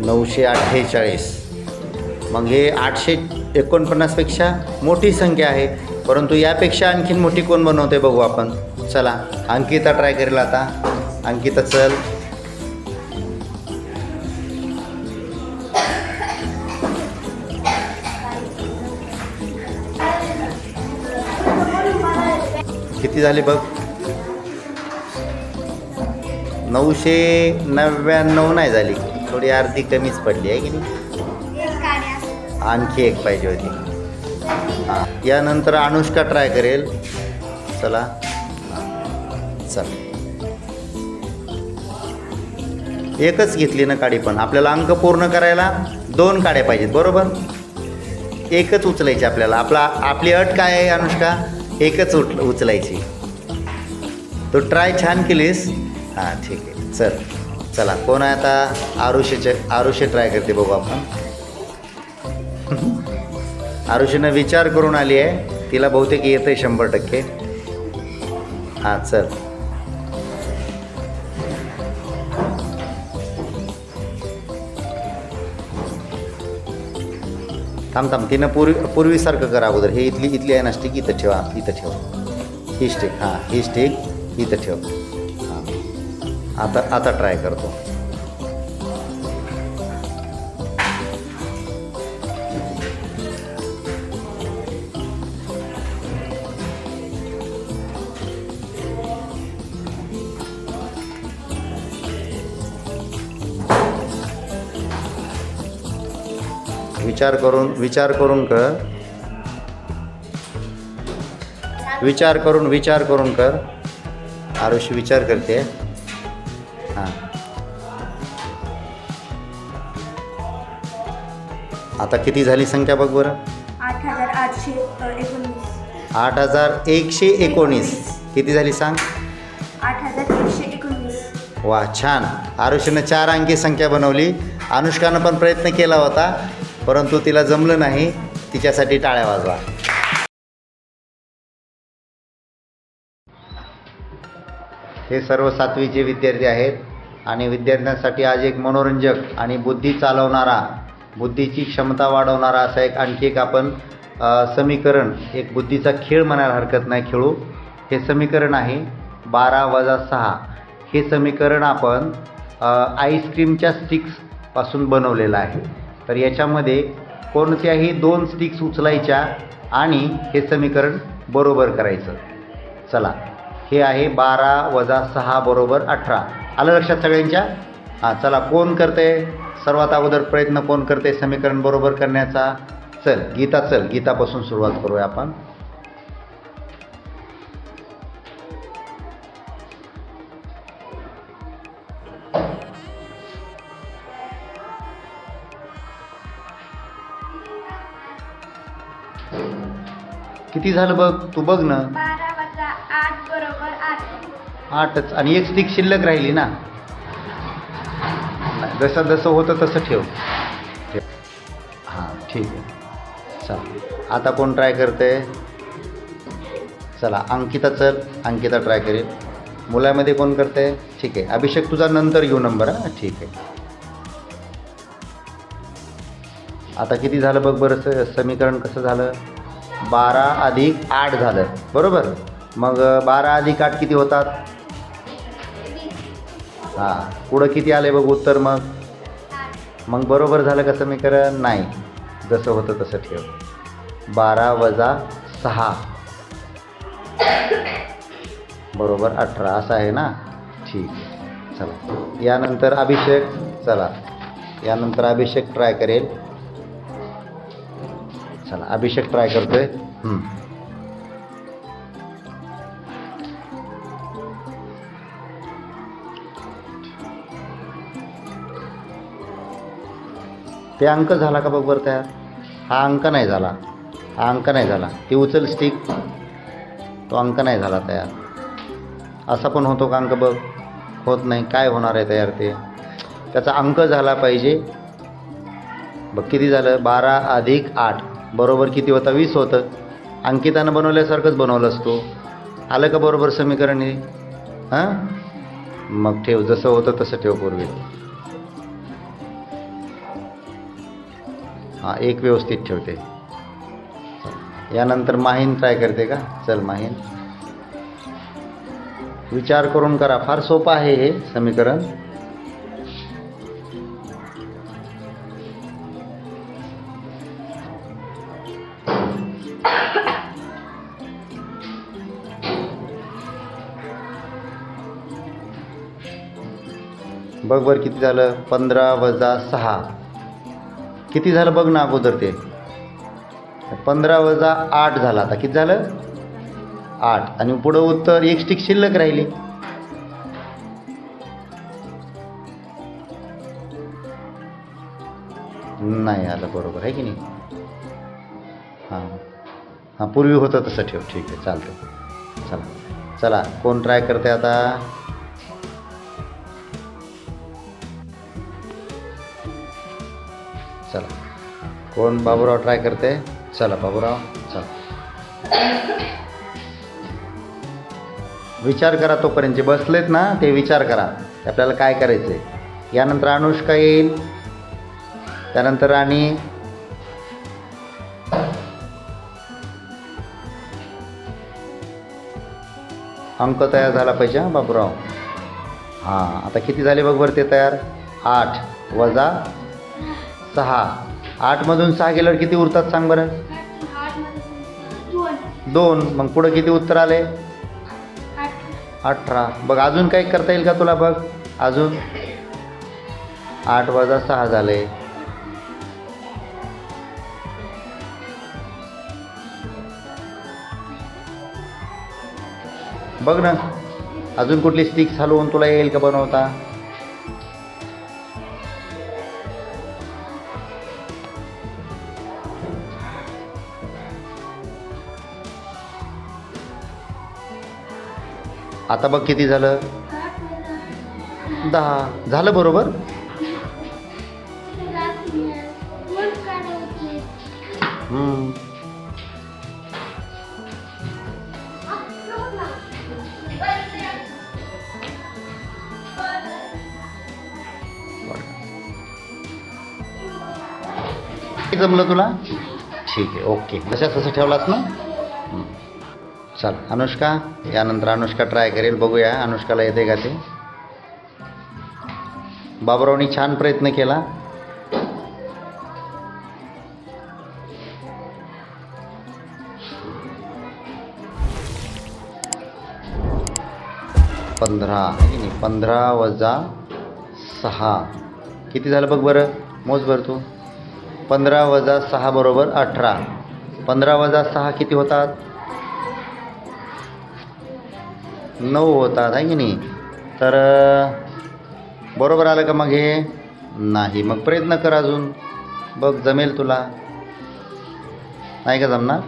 948. मग हे 849 पेक्षा मोठी संख्या आहे, परंतु यापेक्षा आणखीन मोठी कोण बनवते बघू आपण. चला अंकिता ट्राय करेल आता. अंकिता चल. किती झाले बघ? 999 नाही झाली, थोडी अर्धी कमीच पडली आहे की नाही. आणखी एक पाहिजे होती. हां यानंतर अनुष्का ट्राय करेल. चला चल. एकच घेतली ना काडी, पण आपल्याला अंक पूर्ण करायला 2 काड्या पाहिजेत बरोबर. एकच उचलायची आपल्याला. आपली अट काय आहे अनुष्का? एकच उचलायची. तो ट्राय छान केलीस. हां ठीक आहे चल. चला कोण आहे आता? आरुषी ट्राय करते बघू आपण. आरुषीनं विचार करून आली आहे, तिला बहुतेक येतं आहे 100%. हां चल. थांब तिनं पूर्वीसारखं करा अगोदर. हे इथली आहे ना स्टिक, इथं ठेवा. इथं ठेव ही स्टिक. हां ही स्टिक इथं ठेव. हां आता ट्राय करतो. विचार करून कर. विचार करून कर. आरुषी विचार करते. हां आता किती झाली संख्या बघ बरं? 8819. 8119. किती झाली सांग? 8119. वा छान. आरुषीनं 4 अंकी संख्या बनवली. अनुष्कानं पण प्रयत्न केला होता, परंतु तिला जमलं नाही. तिच्यासाठी टाळ्या वाजवा. हे सर्व 7वीचे विद्यार्थी आहेत आणि विद्यार्थ्यांसाठी आज एक मनोरंजक आणि बुद्धी चालवणारा, बुद्धीची क्षमता वाढवणारा असा आणखी एक आपण समीकरण, एक बुद्धीचा खेळ म्हणायला हरकत नाही, खेळू. हे समीकरण आहे 12 वजा 6. हे समीकरण आपण आईस्क्रीमच्या स्टिक्सपासून बनवलेलं आहे. तर याच्यामध्ये कोणत्याही 2 स्टिक्स उचलायच्या आणि हे समीकरण बरोबर करायचं. चला, हे आहे 12 वजा 6 बरोबर 18. आलं लक्षात सगळ्यांच्या? हां, चला, कोण करते सर्वात अगोदर प्रयत्न, कोण करते समीकरण बरोबर करण्याचा? चल गीतापासून सुरुवात करूया आपण. किती झालं बघ, तू बघ ना. 12 वजा 8 बरोबर 8. 8च, आणि एक स्टिक शिल्लक राहिली ना. जसं जसं होतं तसं ठेव. हां, ठीक आहे. चला, आता कोण ट्राय करते? चला, अंकिता ट्राय करेल. मुलामध्ये कोण करते? ठीक आहे, अभिषेक तुझा नंतर घेऊ नंबर. हां, ठीक आहे. आता किती झालं बघ बरं, समीकरण कसं झालं? 12 अधिक 8 झालं, बरोबर. मग 12 अधिक 8 किती होतात? हां, पुढं किती आले बघ उत्तर? मग बरोबर झालं का समीकरण? नाही, जसं होतं तसं ठेव. 12 वजा 6 बरोबर 18 असं आहे ना. ठीक आहे. चला, यानंतर अभिषेक ट्राय करेल. चला, अभिषेक ट्राय करतोय. ते अंक झाला का बघ बरं तयार? हा अंक नाही झाला. ती उचल स्टिक, तो अंक नाही झाला तयार. असा पण होतो का अंक? बघ, होत नाही. काय होणार आहे तयार? ते त्याचा अंक झाला पाहिजे. बघ किती झालं? 12 अधिक 8 बरोबर किती होता? 20 होतं. अंकितानं बनवल्यासारखंच बनवलंस तू. आलं का बरोबर समीकरण हे? हां, मग ठेव, जसं होतं तसं ठेव पूर्वी. हां, एक व्यवस्थित ठेवते. यानंतर माहीन ट्राय करते का? चल माहीन, विचार करून करा. फार सोपं आहे हे समीकरण. बघ बरं किती झालं? 15 वजा 6 किती झालं बघ ना अगोदर. ते 15 वजा 8 झाला. आता किती झालं? 8. आणि पुढं उत्तर एक स्टिक शिल्लक राहिली. नाही आलं बरोबर आहे की नाही? हां, पूर्वी होतं तसं ठेव. ठीक आहे, चालतं. चला, कोण ट्राय करते आता? चला, कोण? बाबूराव ट्राय करते. चला बाबूराव, चला. विचार करा तोपर्यंत. जे बसलेत ना ते विचार करा आपल्याला काय करायचं आहे. यानंतर अनुष्का येईल, त्यानंतर राणी. अंक तयार झाला पाहिजे. हां बाबूराव. हां, आता किती झाले बघ बरं ते तयार? 8 वजा 6. 8मधून 6 गेल्यावर किती उरतात सांग बरं? 2. मग पुढं किती उत्तर आले? 18. बघ, अजून काही करता येईल का तुला? बघ अजून. 8 वजा 6 झाले. बघ ना, अजून कुठली स्टिक्स हलवून तुला येईल का बनवता? आता बघ किती झालं? 10 झालं बरोबर. जमलं तुला? ठीक आहे, ओके. तसं ठेवलास ना? चल अनुष्का, यानंतर अनुष्का ट्राय करेल, बघूया अनुष्काला येते का ते. बाबुरावनी छान प्रयत्न केला. पंधरा आहे की नाही. 15 - 6 किती झालं बघ बरं, मोज बरं तू. 15 - 6 बरोबर 18. 15 - 6 किती होतात? 9 होतात आहे की नाही. तर बरोबर आलं का मग हे? नाही. मग प्रयत्न कर अजून, बघ जमेल तुला. नाही का जमणार?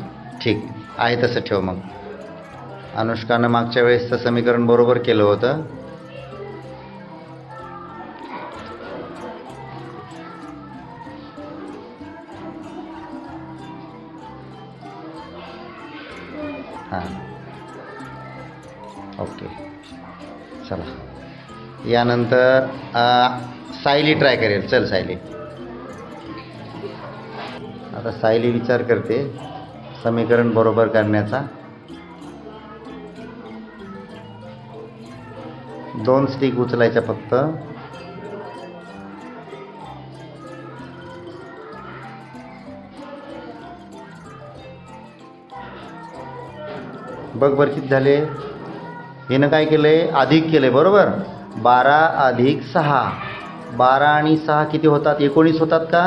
ठीक आहे, तसं ठेव मग. अनुष्कानं मागच्या वेळेसचं समीकरण बरोबर केलं होतं. हां ओके. चला यानंतर सायली ट्राय करेल. चल सायली. आता सायली विचार करते समीकरण बरोबर करण्याचा. 2 स्टिक उचलायच्या फक्त. बघ बरं किती झाले. हिनं काय केलंय? अधिक केलंय बरोबर. 12 + 6. 12 आणि 6 किती होतात? 19 होतात का?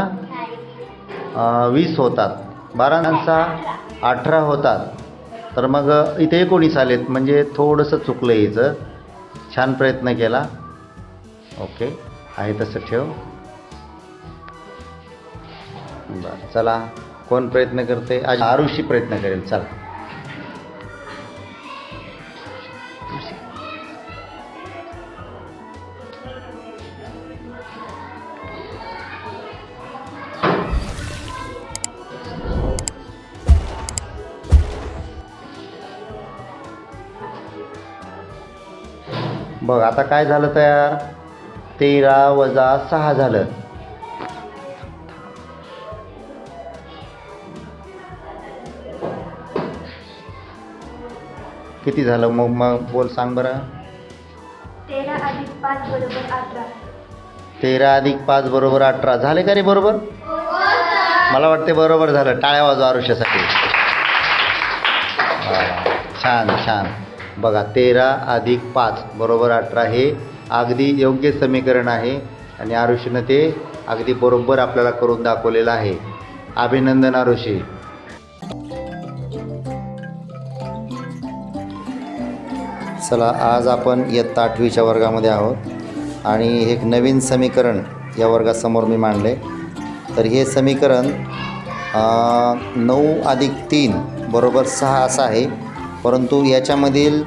20 होतात. 12 आणि 6 18 होतात. तर मग इथे 19 आलेत, म्हणजे थोडंसं चुकलं हिचं. छान प्रयत्न केला. ओके आहे तसं ठेव. बरं चला, कोण प्रयत्न करते? आज आरुषी प्रयत्न करेल. चला बघ आता काय झालं तयार. 13 - 6 झालं. किती झालं मग बोल, सांग बरं. 13 + 5 बरोबर 18. 13 + 5 बरोबर 18 झाले का रे बरोबर? मला वाटते बरोबर झालं. टाळ्या वाजवा आरुष्यासाठी. छान छान. बघा 13 + 5 बरोबर 18 हे अगदी योग्य समीकरण आहे आणि आरुषीनं ते अगदी बरोबर आपल्याला करून दाखवलेलं आहे. अभिनंदन आरुषी. चला आज आपण इयत्ता 8वीच्या वर्गामध्ये आहोत आणि एक नवीन समीकरण या वर्गासमोर मी मांडले. तर हे समीकरण 9 + 3 बरोबर 6 असं आहे. परंतु याच्यामधील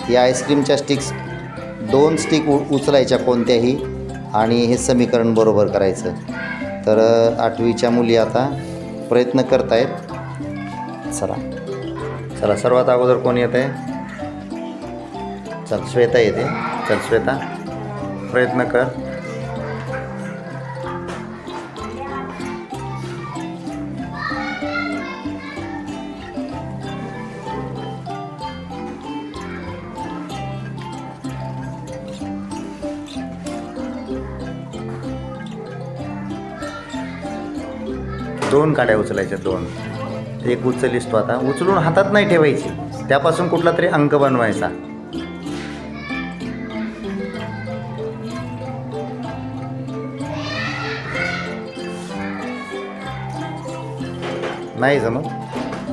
या आईस्क्रीमच्या स्टिक्स 2 स्टिक उचलायच्या कोणत्याही आणि हे समीकरण बरोबर करायचं. तर 8वीच्या मुली आता प्रयत्न करत आहेत. चला चला सर्वात अगोदर कोण येत आहे? चल श्वेता येते. चल श्वेता प्रयत्न कर. दोन काड्या उचलायच्या. 2 एक उचललीस तू. आता उचलून हातात नाही ठेवायची, त्यापासून कुठला तरी अंक बनवायचा. नाही जमत?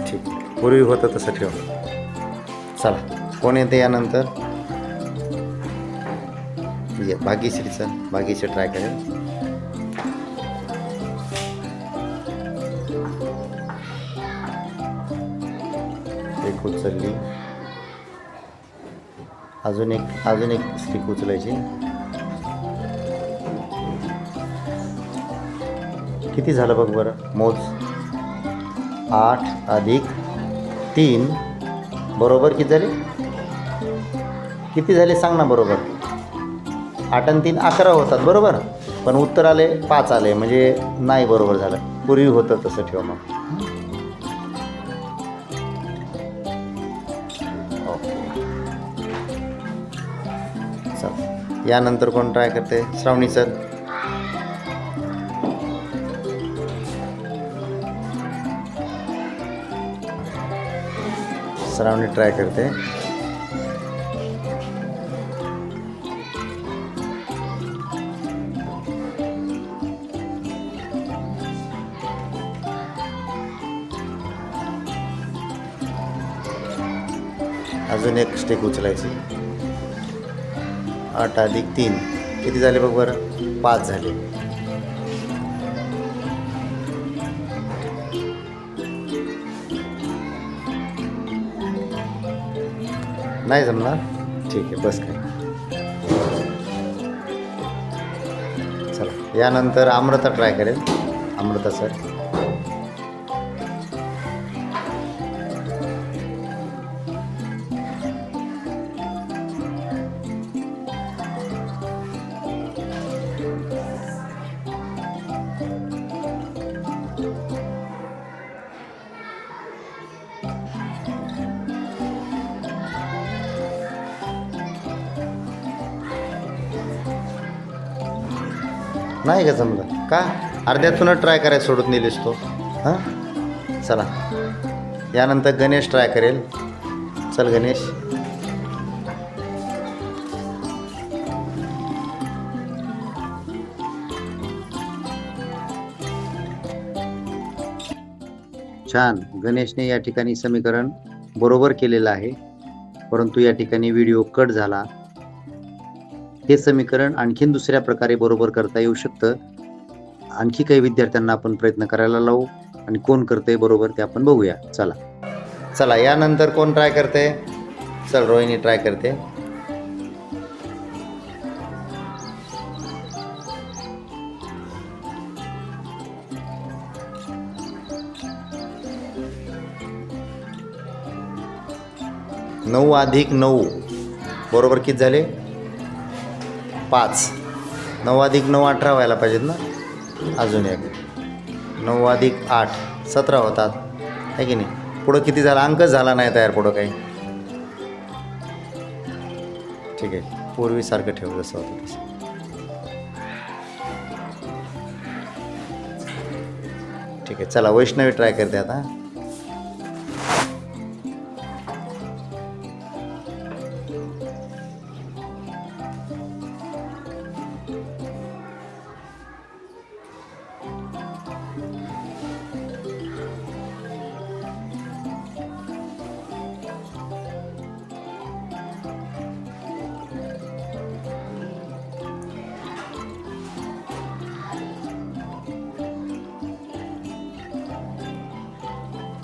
ठीक, पूर्वी होतं तसं ठेव. चला कोण येते यानंतर? ये भाग्यश्रीचं. भाग्यश्री ट्राय करेल. एक उचलली. अजून एक स्टिक उचलायची. किती झालं बघ बरं, मोज. 8 + 3 बरोबर किती झाले? किती झाले सांग ना बरोबर. 8 आणि 3 11 होतात बरोबर. पण उत्तर आले 5 आले, म्हणजे नाही बरोबर झालं. पूर्वी होतं तसं ठेव मग. चल यानंतर कोण ट्राय करते? श्रावणी सर. श्रावणी ट्राय करते. अजून एक स्टिक उचलायची. 8 अधिक 3 किती झाले बघ बरं? 5 झाले. नाही जमणार? ठीक आहे, बस काय. चला यानंतर अमृता ट्राय करेल. अमृता सर. नाही का जमलं का? अर्ध्यातूनच ट्राय करायला सोडून दिलीस तो. हां चला यानंतर गणेश ट्राय करेल. चल गणेश. छान. गणेशने या ठिकाणी समीकरण बरोबर केलेलं आहे, परंतु या ठिकाणी व्हिडिओ कट झाला. हे समीकरण आणखीन दुसऱ्या प्रकारे बरोबर करता येऊ शकतं. आणखी काही विद्यार्थ्यांना आपण प्रयत्न करायला लावू आणि कोण करते बरोबर ते आपण बघूया. चला चला यानंतर कोण ट्राय करते? चल रोहिणी ट्राय करते. नऊ अधिक 9 बरोबर किती झाले? 5. 9 अधिक 9 18 व्हायला पाहिजेत ना. अजून एक 9 अधिक 8 17 होतात आहे की नाही? पुढं किती झाला? अंकच झाला नाही तयार पुढं काही. ठीक आहे, पूर्वीसारखं ठेव जसं होतं तसं. ठीक आहे चला वैष्णवी ट्राय करते आता.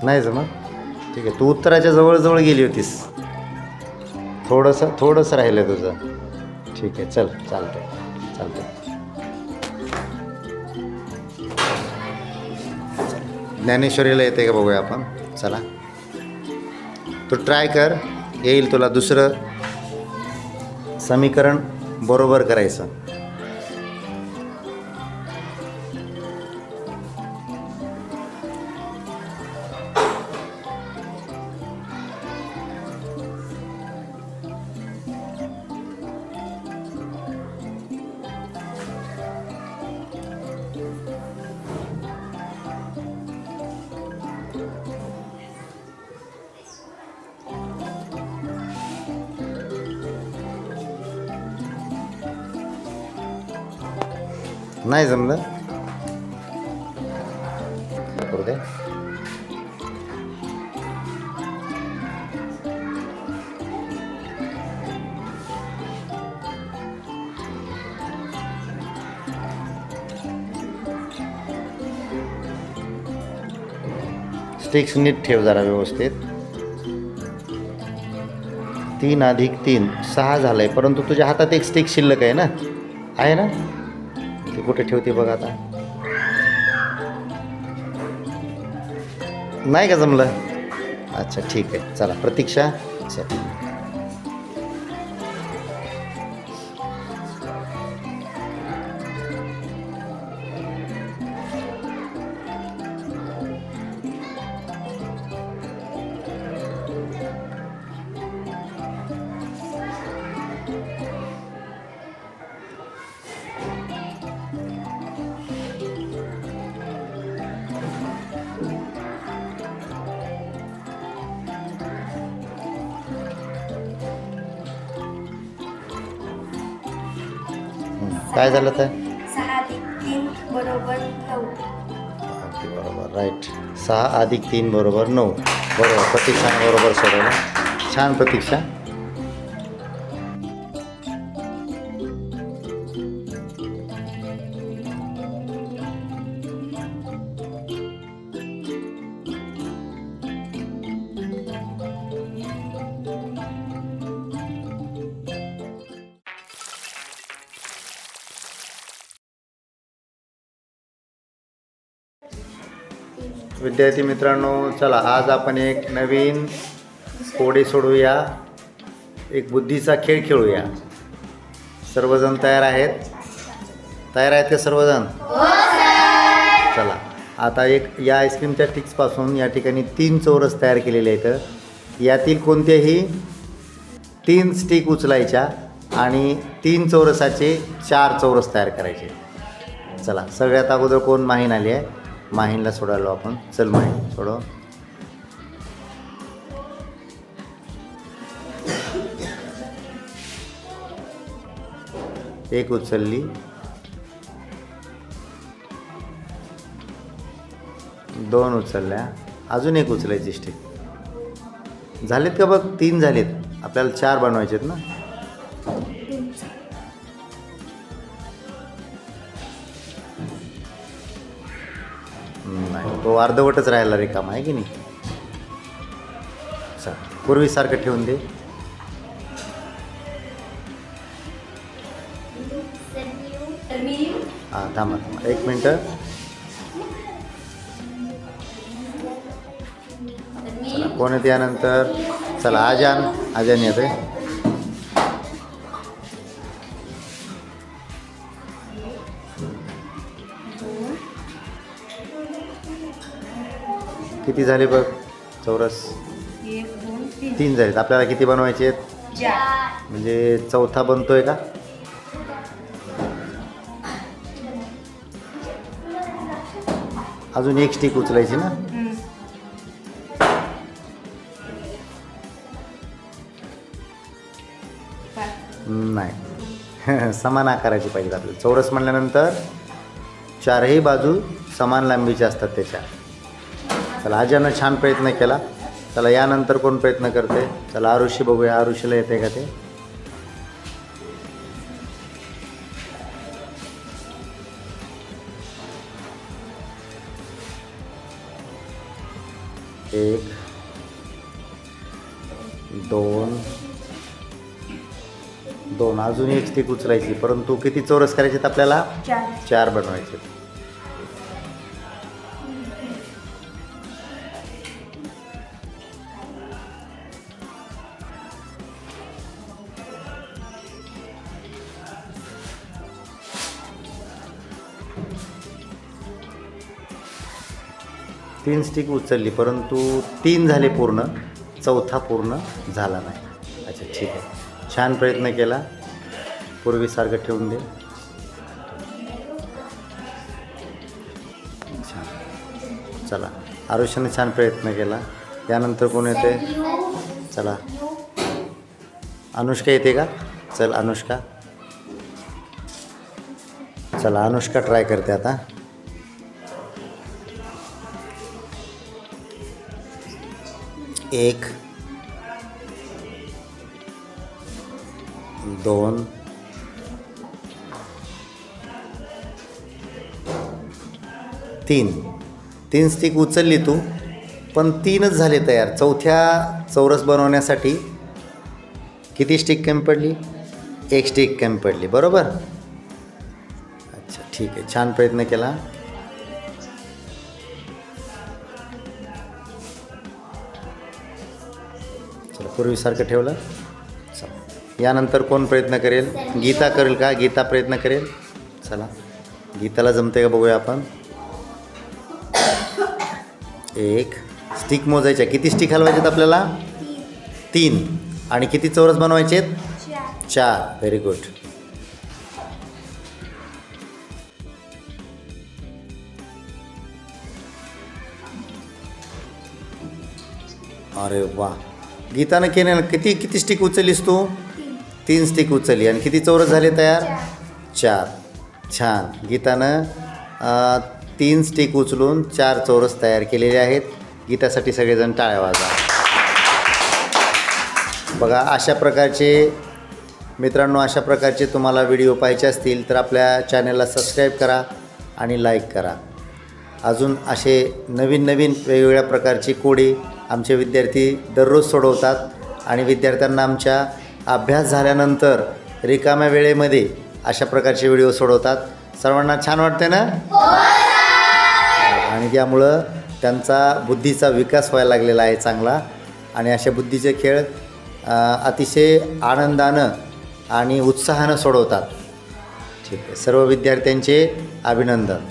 नाही जमत? ठीक आहे, तू उत्तराच्या जवळजवळ गेली होतीस. थोडंसं राहिलं तुझं. ठीक आहे चल, चालतंय चालतंय. ज्ञानेश्वरीला येते का बघूया आपण. चला तू ट्राय कर, येईल तुला दुसरं समीकरण बरोबर करायचं. नाही जमलं? करू दे. स्टिक्स नीट ठेव जरा व्यवस्थित. 3 अधिक 3 6 झालंय, परंतु तुझ्या हातात एक स्टिक शिल्लक आहे ना. आहे ना? ती कुठे ठेवते बघ आता. नाही का जमलं? अच्छा ठीक आहे चला प्रतीक्षा. चल काय झालं तर 6 अधिक 3 बरोबर 9. अगदी बरोबर राईट. 6 अधिक 3 बरोबर 9. बरोबर, प्रतीक्षाने बरोबर सोडवलं. छान प्रतीक्षा. विद्यार्थी मित्रांनो, चला आज आपण एक नवीन कोडे सोडवूया, एक बुद्धीचा खेळ खेळूया. सर्वजण तयार आहेत? तयार आहेत का सर्वजण? चला आता एक या आईस्क्रीमच्या स्टिक्सपासून या ठिकाणी 3 चौरस तयार केलेले आहेत. यातील कोणत्याही 3 स्टिक उचलायच्या आणि 3 चौरसाचे 4 चौरस तयार करायचे. चला सगळ्यात अगोदर कोण? माहीन आली आहे. माहीनला सोडायलो आपण. चल माहीन सोडव. एक उचलली, 2 उचलल्या, अजून एक उचलायची स्टिक. झालेत का बघ? 3 झालेत. आपल्याला 4 बनवायचे आहेत ना. नाही, तो अर्धवटच राहिला रिकामा आहे की नाही. चल पूर्वीसारखं ठेवून दे. हां थांबा 1 मिनटं. चला कोण येते यानंतर? चला आजान येते. किती झाले बघ चौरस? 3 झालेत. आपल्याला किती बनवायचे आहेत? म्हणजे चौथा बनतोय का? अजून एक स्टिक उचलायची ना. नाही समान आकाराची पाहिजे आपल्याला. चौरस म्हणल्यानंतर 4ही बाजू समान लांबीच्या असतात त्याच्या. चला आजानं छान प्रयत्न केला. चला यानंतर कोण प्रयत्न करते? चला आरुषी बघूया. आरुषीला येते का ते? एक, 2 अजून एक स्टिक उचलायची. परंतु किती चौरस करायचे आहेत आपल्याला? 4 बनवायचे. तीन स्टिक उचलली परंतु 3 झाले पूर्ण. चौथा पूर्ण झाला नाही. अच्छा ठीक आहे. छान प्रयत्न केला. पूर्वीसारखं ठेवून दे. छान. चला आरुषाने छान प्रयत्न केला. यानंतर कोण येते? चला अनुष्का येते का? चल अनुष्का. चला अनुष्का ट्राय करते आता. एक, 2, 3 स्टिक उचलली तू, पण 3च झाले तयार. चौथ्या चौरस बनवण्यासाठी किती स्टिक कमी पडली? 1 स्टिक कमी पडली. बरोबर. अच्छा ठीक आहे. छान प्रयत्न केला. चला पूर्वीसारखं ठेवलं. चला यानंतर कोण प्रयत्न करेल? गीता करेल का? गीता प्रयत्न करेल. चला गीताला जमते का बघूया आपण. 1 स्टिक मोजायच्या. किती स्टिक हलवायच्यात आपल्याला? 3. आणि किती चौरस बनवायचे आहेत? 4. Very good. अरे वा. गीतानं केलं. किती स्टिक उचललीस तू? 3 स्टिक उचलली. आणि किती चौरस झाले तयार? 4. छान. गीतानं 3 स्टिक उचलून 4 चौरस तयार केलेले आहेत. गीतासाठी सगळेजण टाळ्या वाजवा. बघा अशा प्रकारचे मित्रांनो, अशा प्रकारचे तुम्हाला व्हिडिओ पाहायचे असतील तर आपल्या चॅनलला सबस्क्राईब करा आणि लाईक करा. अजून असे नवीन नवीन वेगवेगळ्या प्रकारची कोडे आमचे विद्यार्थी दररोज सोडवतात आणि विद्यार्थ्यांना आमच्या अभ्यास झाल्यानंतर रिकाम्या वेळेमध्ये अशा प्रकारचे व्हिडिओ सोडवतात. सर्वांना छान वाटते ना? आणि त्यामुळं त्यांचा बुद्धीचा विकास व्हायला लागलेला आहे चांगला. आणि अशा बुद्धीचे खेळ अतिशय आनंदानं आणि उत्साहानं सोडवतात. ठीक आहे, सर्व विद्यार्थ्यांचे अभिनंदन.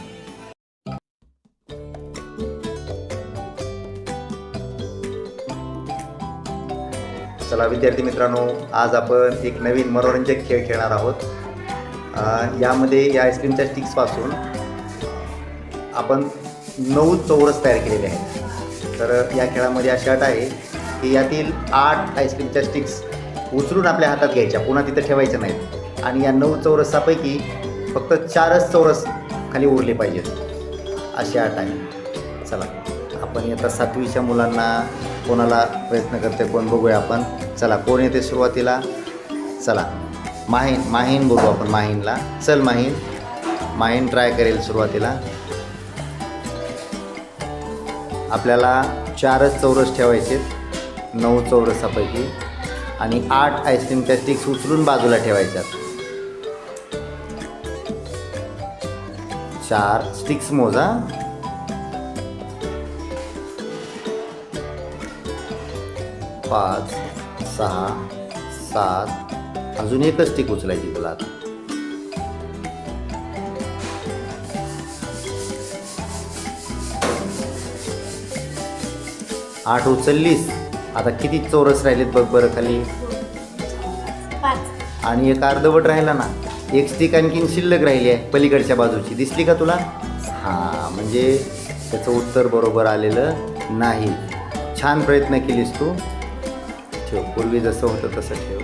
चला विद्यार्थी मित्रांनो, आज आपण एक नवीन मनोरंजक खेळ खेळणार आहोत. यामध्ये या आईस्क्रीमच्या स्टिक्सपासून आपण 9 चौरस तयार केलेले आहेत. तर या खेळामध्ये अशी अट आहे की यातील 8 आईस्क्रीमच्या स्टिक्स उचलून आपल्या हातात घ्यायच्या, पुन्हा तिथं ठेवायच्या नाहीत. आणि या 9 चौरसापैकी फक्त 4च चौरस खाली उरले पाहिजेत, अशी अट आहे. चला आपण आता 7वीच्या मुलांना कोणाला प्रयत्न करते कोण बघूया आपण. चला कोण येते सुरुवातीला? चला माहीन बघू आपण माहीनला. चल माहीन ट्राय करेल सुरुवातीला. आपल्याला 4च चौरस ठेवायचे 9 चौरसापैकी आणि 8 आईस्क्रीमच्या स्टिक्स उचलून बाजूला ठेवायच्यात. 4 स्टिक्स मोजा. 5 6 7 अजून एकच स्टिक उचलायची तुला आता. 8 उचललीस. आता किती चौरस राहिलेत बघ बरं खाली. 5. आणि एक अर्धवट राहिला ना. एक स्टिक आणखीन शिल्लक राहिली आहे पलीकडच्या बाजूची, दिसली का तुला? हां, म्हणजे त्याचं उत्तर बरोबर आलेलं नाही. छान प्रयत्न केलीस तू. ठेव, पूर्वी जसं होतं तसं ठेव.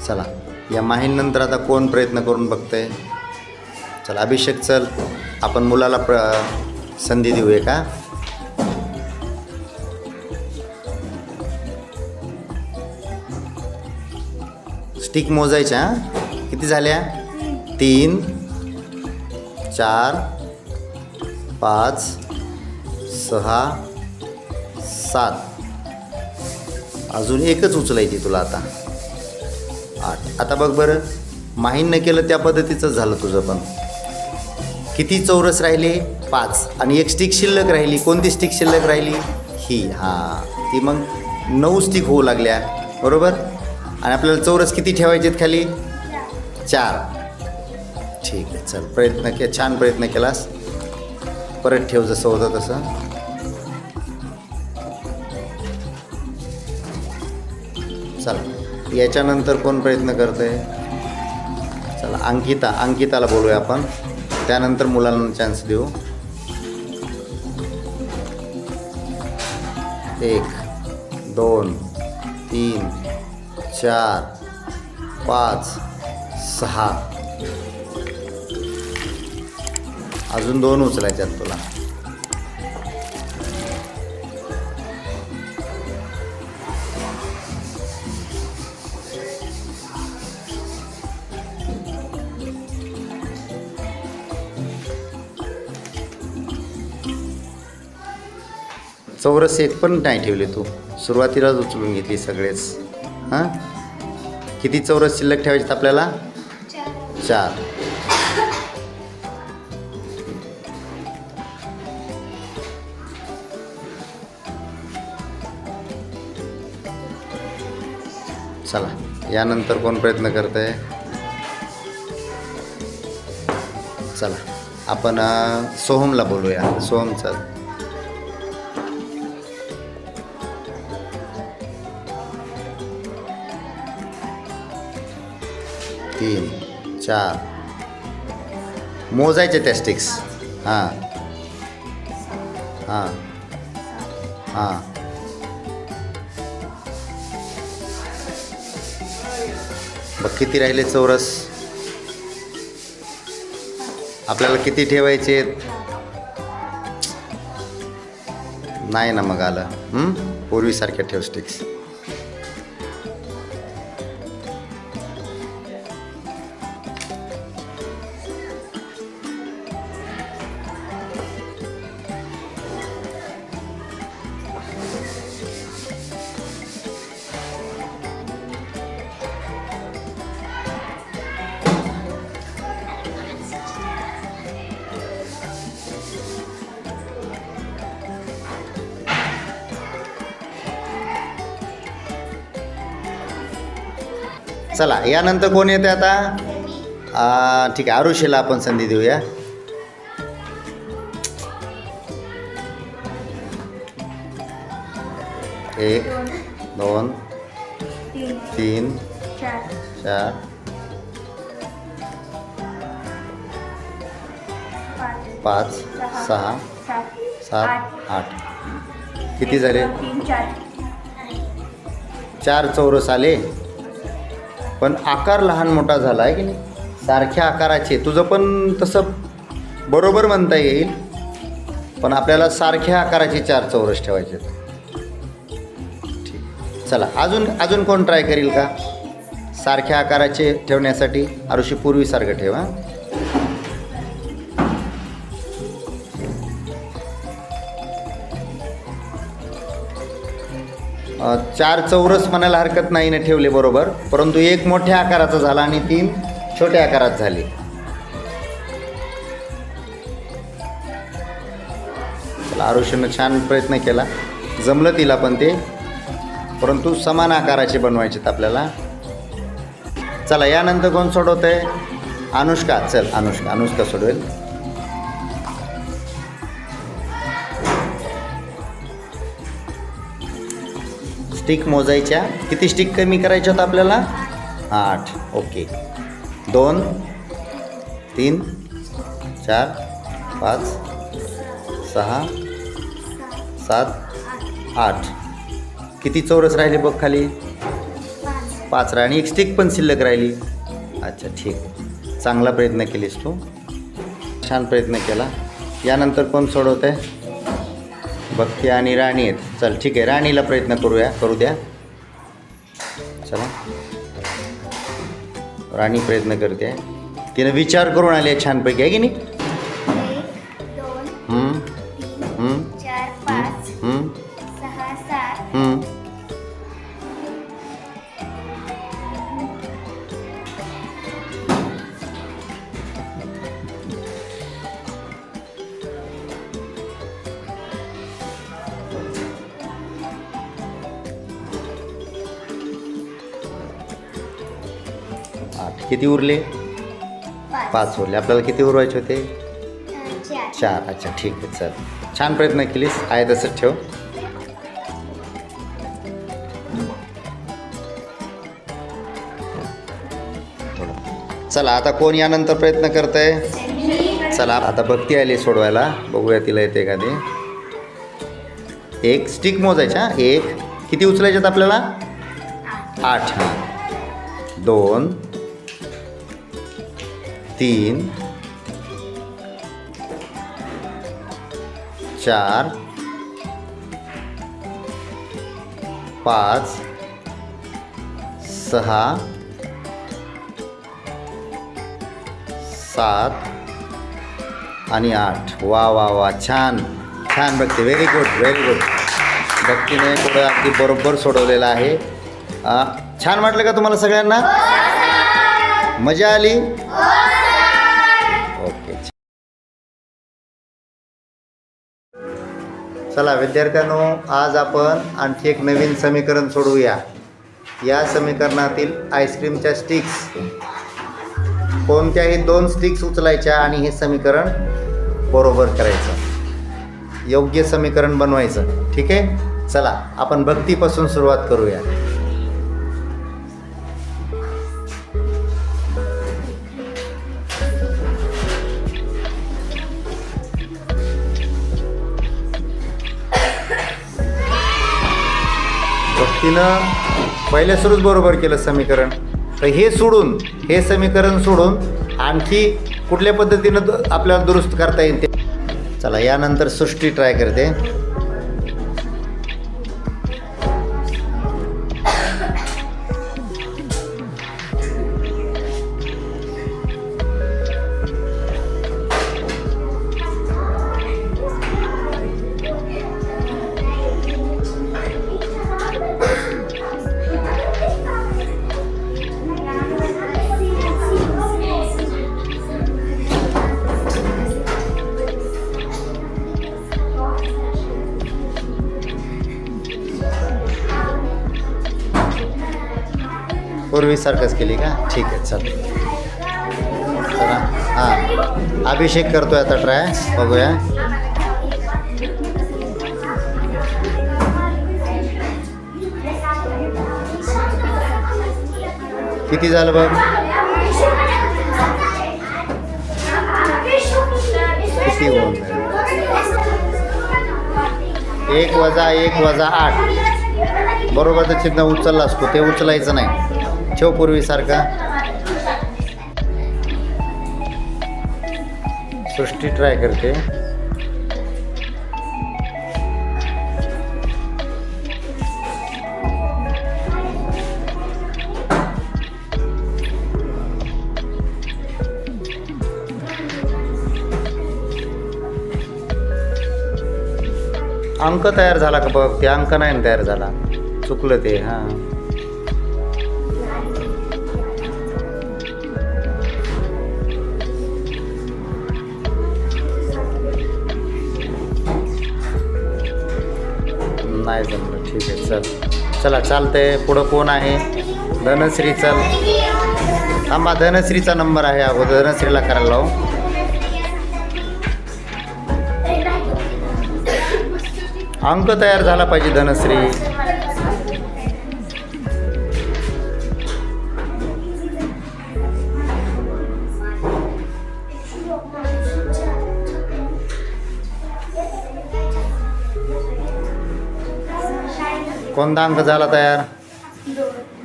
चला या माहीनंतर आता कोण प्रयत्न करून बघतंय? चला अभिषेक, चल आपण मुलाला संधी देऊया का? स्टिक मोजायच्या. किती झाल्या? 3 4 5 6 7 अजून एकच उचलायची तुला आता. 8. आता बघ बरं, माहीनं केलं त्या पद्धतीचंच झालं तुझं पण. किती चौरस राहिले? 5 आणि एक स्टिक शिल्लक राहिली. कोणती स्टिक शिल्लक राहिली? ही. हां, ती मग 9 स्टिक होऊ लागल्या बरोबर. आणि आपल्याला चौरस किती ठेवायचे आहेत खाली? 4. ठीक आहे, चल छान प्रयत्न केलास. परत ठेव जसं होतं तसं. चला याच्यानंतर कोण प्रयत्न करतंय? चला अंकिताला बोलूया आपण, त्यानंतर मुलांना चान्स देऊ. 1 2 3 4 5 6 अजून 2 उचलायच्यात तुला. चौरस एक पण नाही ठेवले तू, सुरुवातीलाच उचलून घेतली सगळेच. हां, किती चौरस शिल्लक ठेवायचे आपल्याला? 4. चला यानंतर कोण प्रयत्न करत आहे? चला आपण सोहमला बोलूया. सोहम चल. 3 4 मोजायचे त्या स्टिक्स. हां हां हां. बघ किती राहिले चौरस. आपल्याला किती ठेवायचे? नाही ना मग आलं. पूर्वीसारख्या ठेव स्टिक्स. चला यानंतर कोण येते आता? ठीक आहे, आरुषीला आपण संधी देऊया. एक, दोन, तीन, चार, पाच, सहा, सात, आठ. किती झाले? 4 चौरस आले. पण आकार लहान मोठा झाला आहे की नाही? सारख्या आकाराचे. तुझं पण तसं बरोबर म्हणता येईल, पण आपल्याला सारख्या आकाराचे 4 चौरस ठेवायचे. ठीक. चला अजून कोण ट्राय करील का सारख्या आकाराचे ठेवण्यासाठी? आरुषी पूर्वीसारखं ठेवा. 4 चौरस म्हणायला हरकत नाही ना ठेवले बरोबर, परंतु 1 मोठ्या आकाराचा झाला आणि 3 छोट्या आकारात झाले. चला आरुषीनं छान प्रयत्न केला, जमलं तिला पण ते, परंतु समान आकाराचे बनवायचे आपल्याला. चला यानंतर कोण सोडवत आहे? अनुष्का. चल अनुष्का सोडवेल. स्टिक मोजायच्या. किती स्टिक कमी करायच्या होत्या आपल्याला? 8. ओके. 2, 3, 4, 5, 6, 7, 8. किती चौरस राहिले बघ खाली? 5 राहिले आणि 1 स्टिक पण शिल्लक राहिली. अच्छा ठीक, चांगला प्रयत्न केलीस तू, छान प्रयत्न केला. यानंतर कोण सोडवत आहे? भक्ती आणि राणी आहेत. चल ठीक आहे, राणीला प्रयत्न करू द्या. चला राणी प्रयत्न करते. तिनं विचार करून आली आहे छानपैकी, आहे की नाही? 1, 2, 3, 4, 5, 6, 7. किती उरले? 5 उरले. आपल्याला किती उरवायचे होते? 4. अच्छा ठीक आहे. चल छान प्रयत्न केलीस, आहे तसंच ठेव. चला आता कोण यानंतर प्रयत्न करत आहे? चला आता भक्ती आली सोडवायला, बघूया तिला येते का ते. 1 स्टिक मोजायच्या. 1 किती उचलायच्यात आपल्याला? 8. 2, 3, 4, 5, 6, 7 आणि 8. वा वा वा, छान छान भक्ती, व्हेरी गुड व्हेरी गुड. भक्तीने थोडं अगदी बरोबर सोडवलेलं आहे. छान वाटलं का तुम्हाला सगळ्यांना? मजा आली? ओके. चला विद्यार्थ्यांनो, आज आपण आणखी एक नवीन समीकरण सोडवूया. या समीकरणातील आईस्क्रीमच्या स्टिक्स, कोणत्याही 2 स्टिक्स उचलायच्या आणि हे समीकरण बरोबर करायचं, योग्य समीकरण बनवायचं. ठीक आहे. चला आपण भक्तीपासून सुरुवात करूया. तिनं पहिल्या सुरूच बरोबर केलं समीकरण. तर हे समीकरण सोडून आणखी कुठल्या पद्धतीनं आपल्याला दुरुस्त करता येईल ते. चला यानंतर सृष्टी ट्राय करते. पूर्वीसारखंच केली का? ठीक आहे चल. चला हां अभिषेक करतोय आता ट्राय बघूया. किती झालं बघ? किती होऊन जाईल? 1 वजा 1 वजा 8 बरोबर तर चिन्ह उचलला असतो ते उचलायचं नाही. ठेव पूर्वीसारखा. सृष्टी ट्राय करते. अंक तयार झाला का बघ? ते अंक नाही तयार झाला, चुकलं ते. हां नाही जमलं. ठीक आहे चल. चला चालतंय. पुढं कोण आहे? धनश्री. चल थांबा, धनश्रीचा नंबर आहे अगोदर. धनश्रीला करायला लावू. अंक तयार झाला पाहिजे धनश्री. कोणता अंक झाला तयार?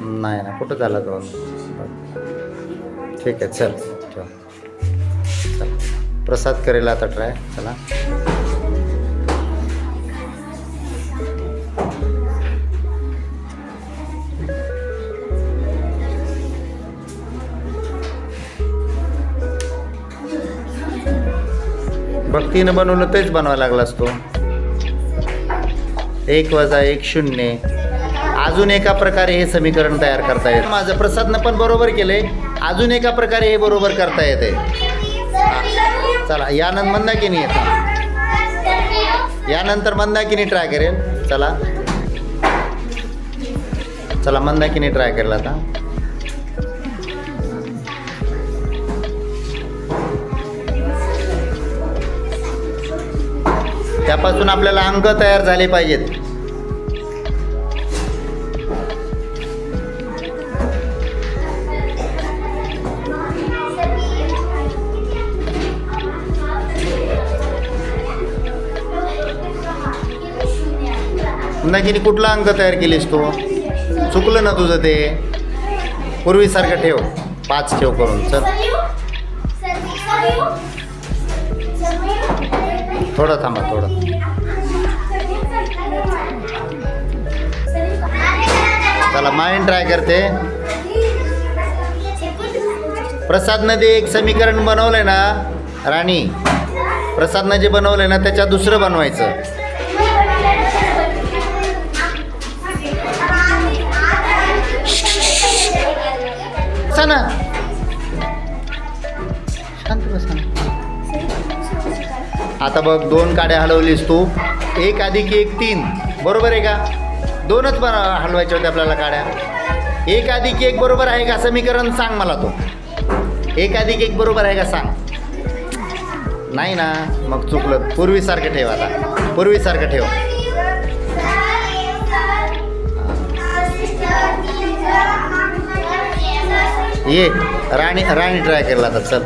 नाही ना, कुठं झाला 2? ठीक आहे चल ठेव. चल प्रसाद करेल आता ट्राय. चला भक्तीनं बनवलं तेच बनवायला लागला असतो. 1 वजा 1 0. अजून एका प्रकारे हे समीकरण तयार करता येतं. माझं प्रसादनं पण बरोबर केले. अजून एका प्रकारे हे बरोबर करता येते. चला यानंतर मंदाकिनी येतं. यानंतर मंदाकिनी ट्राय करेल. चला चला मंदाकिनी ट्राय करेल आता. त्यापासून आपल्याला अंक तयार झाले पाहिजेत. नक्की कुठला अंक तयार केलीस तू? चुकलं ना तुझं ते. पूर्वीसारखं ठेव. 5 ठेव करून. चल थोडं थांबा थोडं. चला माइंड ट्राय करते. प्रसादनं ते एक समीकरण बनवलंय ना राणी, प्रसादनं जे बनवलंय ना त्याच्यात दुसरं बनवायचं. ना शांत बस ना. आता बघ 2 काड्या हलवलीस तू. 1 अधिक 1 3 बरोबर आहे का? 2च हलवायच्या होत्या आपल्याला काड्या. 1 अधिक 1 बरोबर आहे का? समीकरण सांग मला तो. 1 अधिक 1 बरोबर आहे का सांग. नाही ना, मग चुकलं. पूर्वीसारखं ठेव. आता पूर्वीसारखं ठेव. ये राणी ट्राय केला आता. चल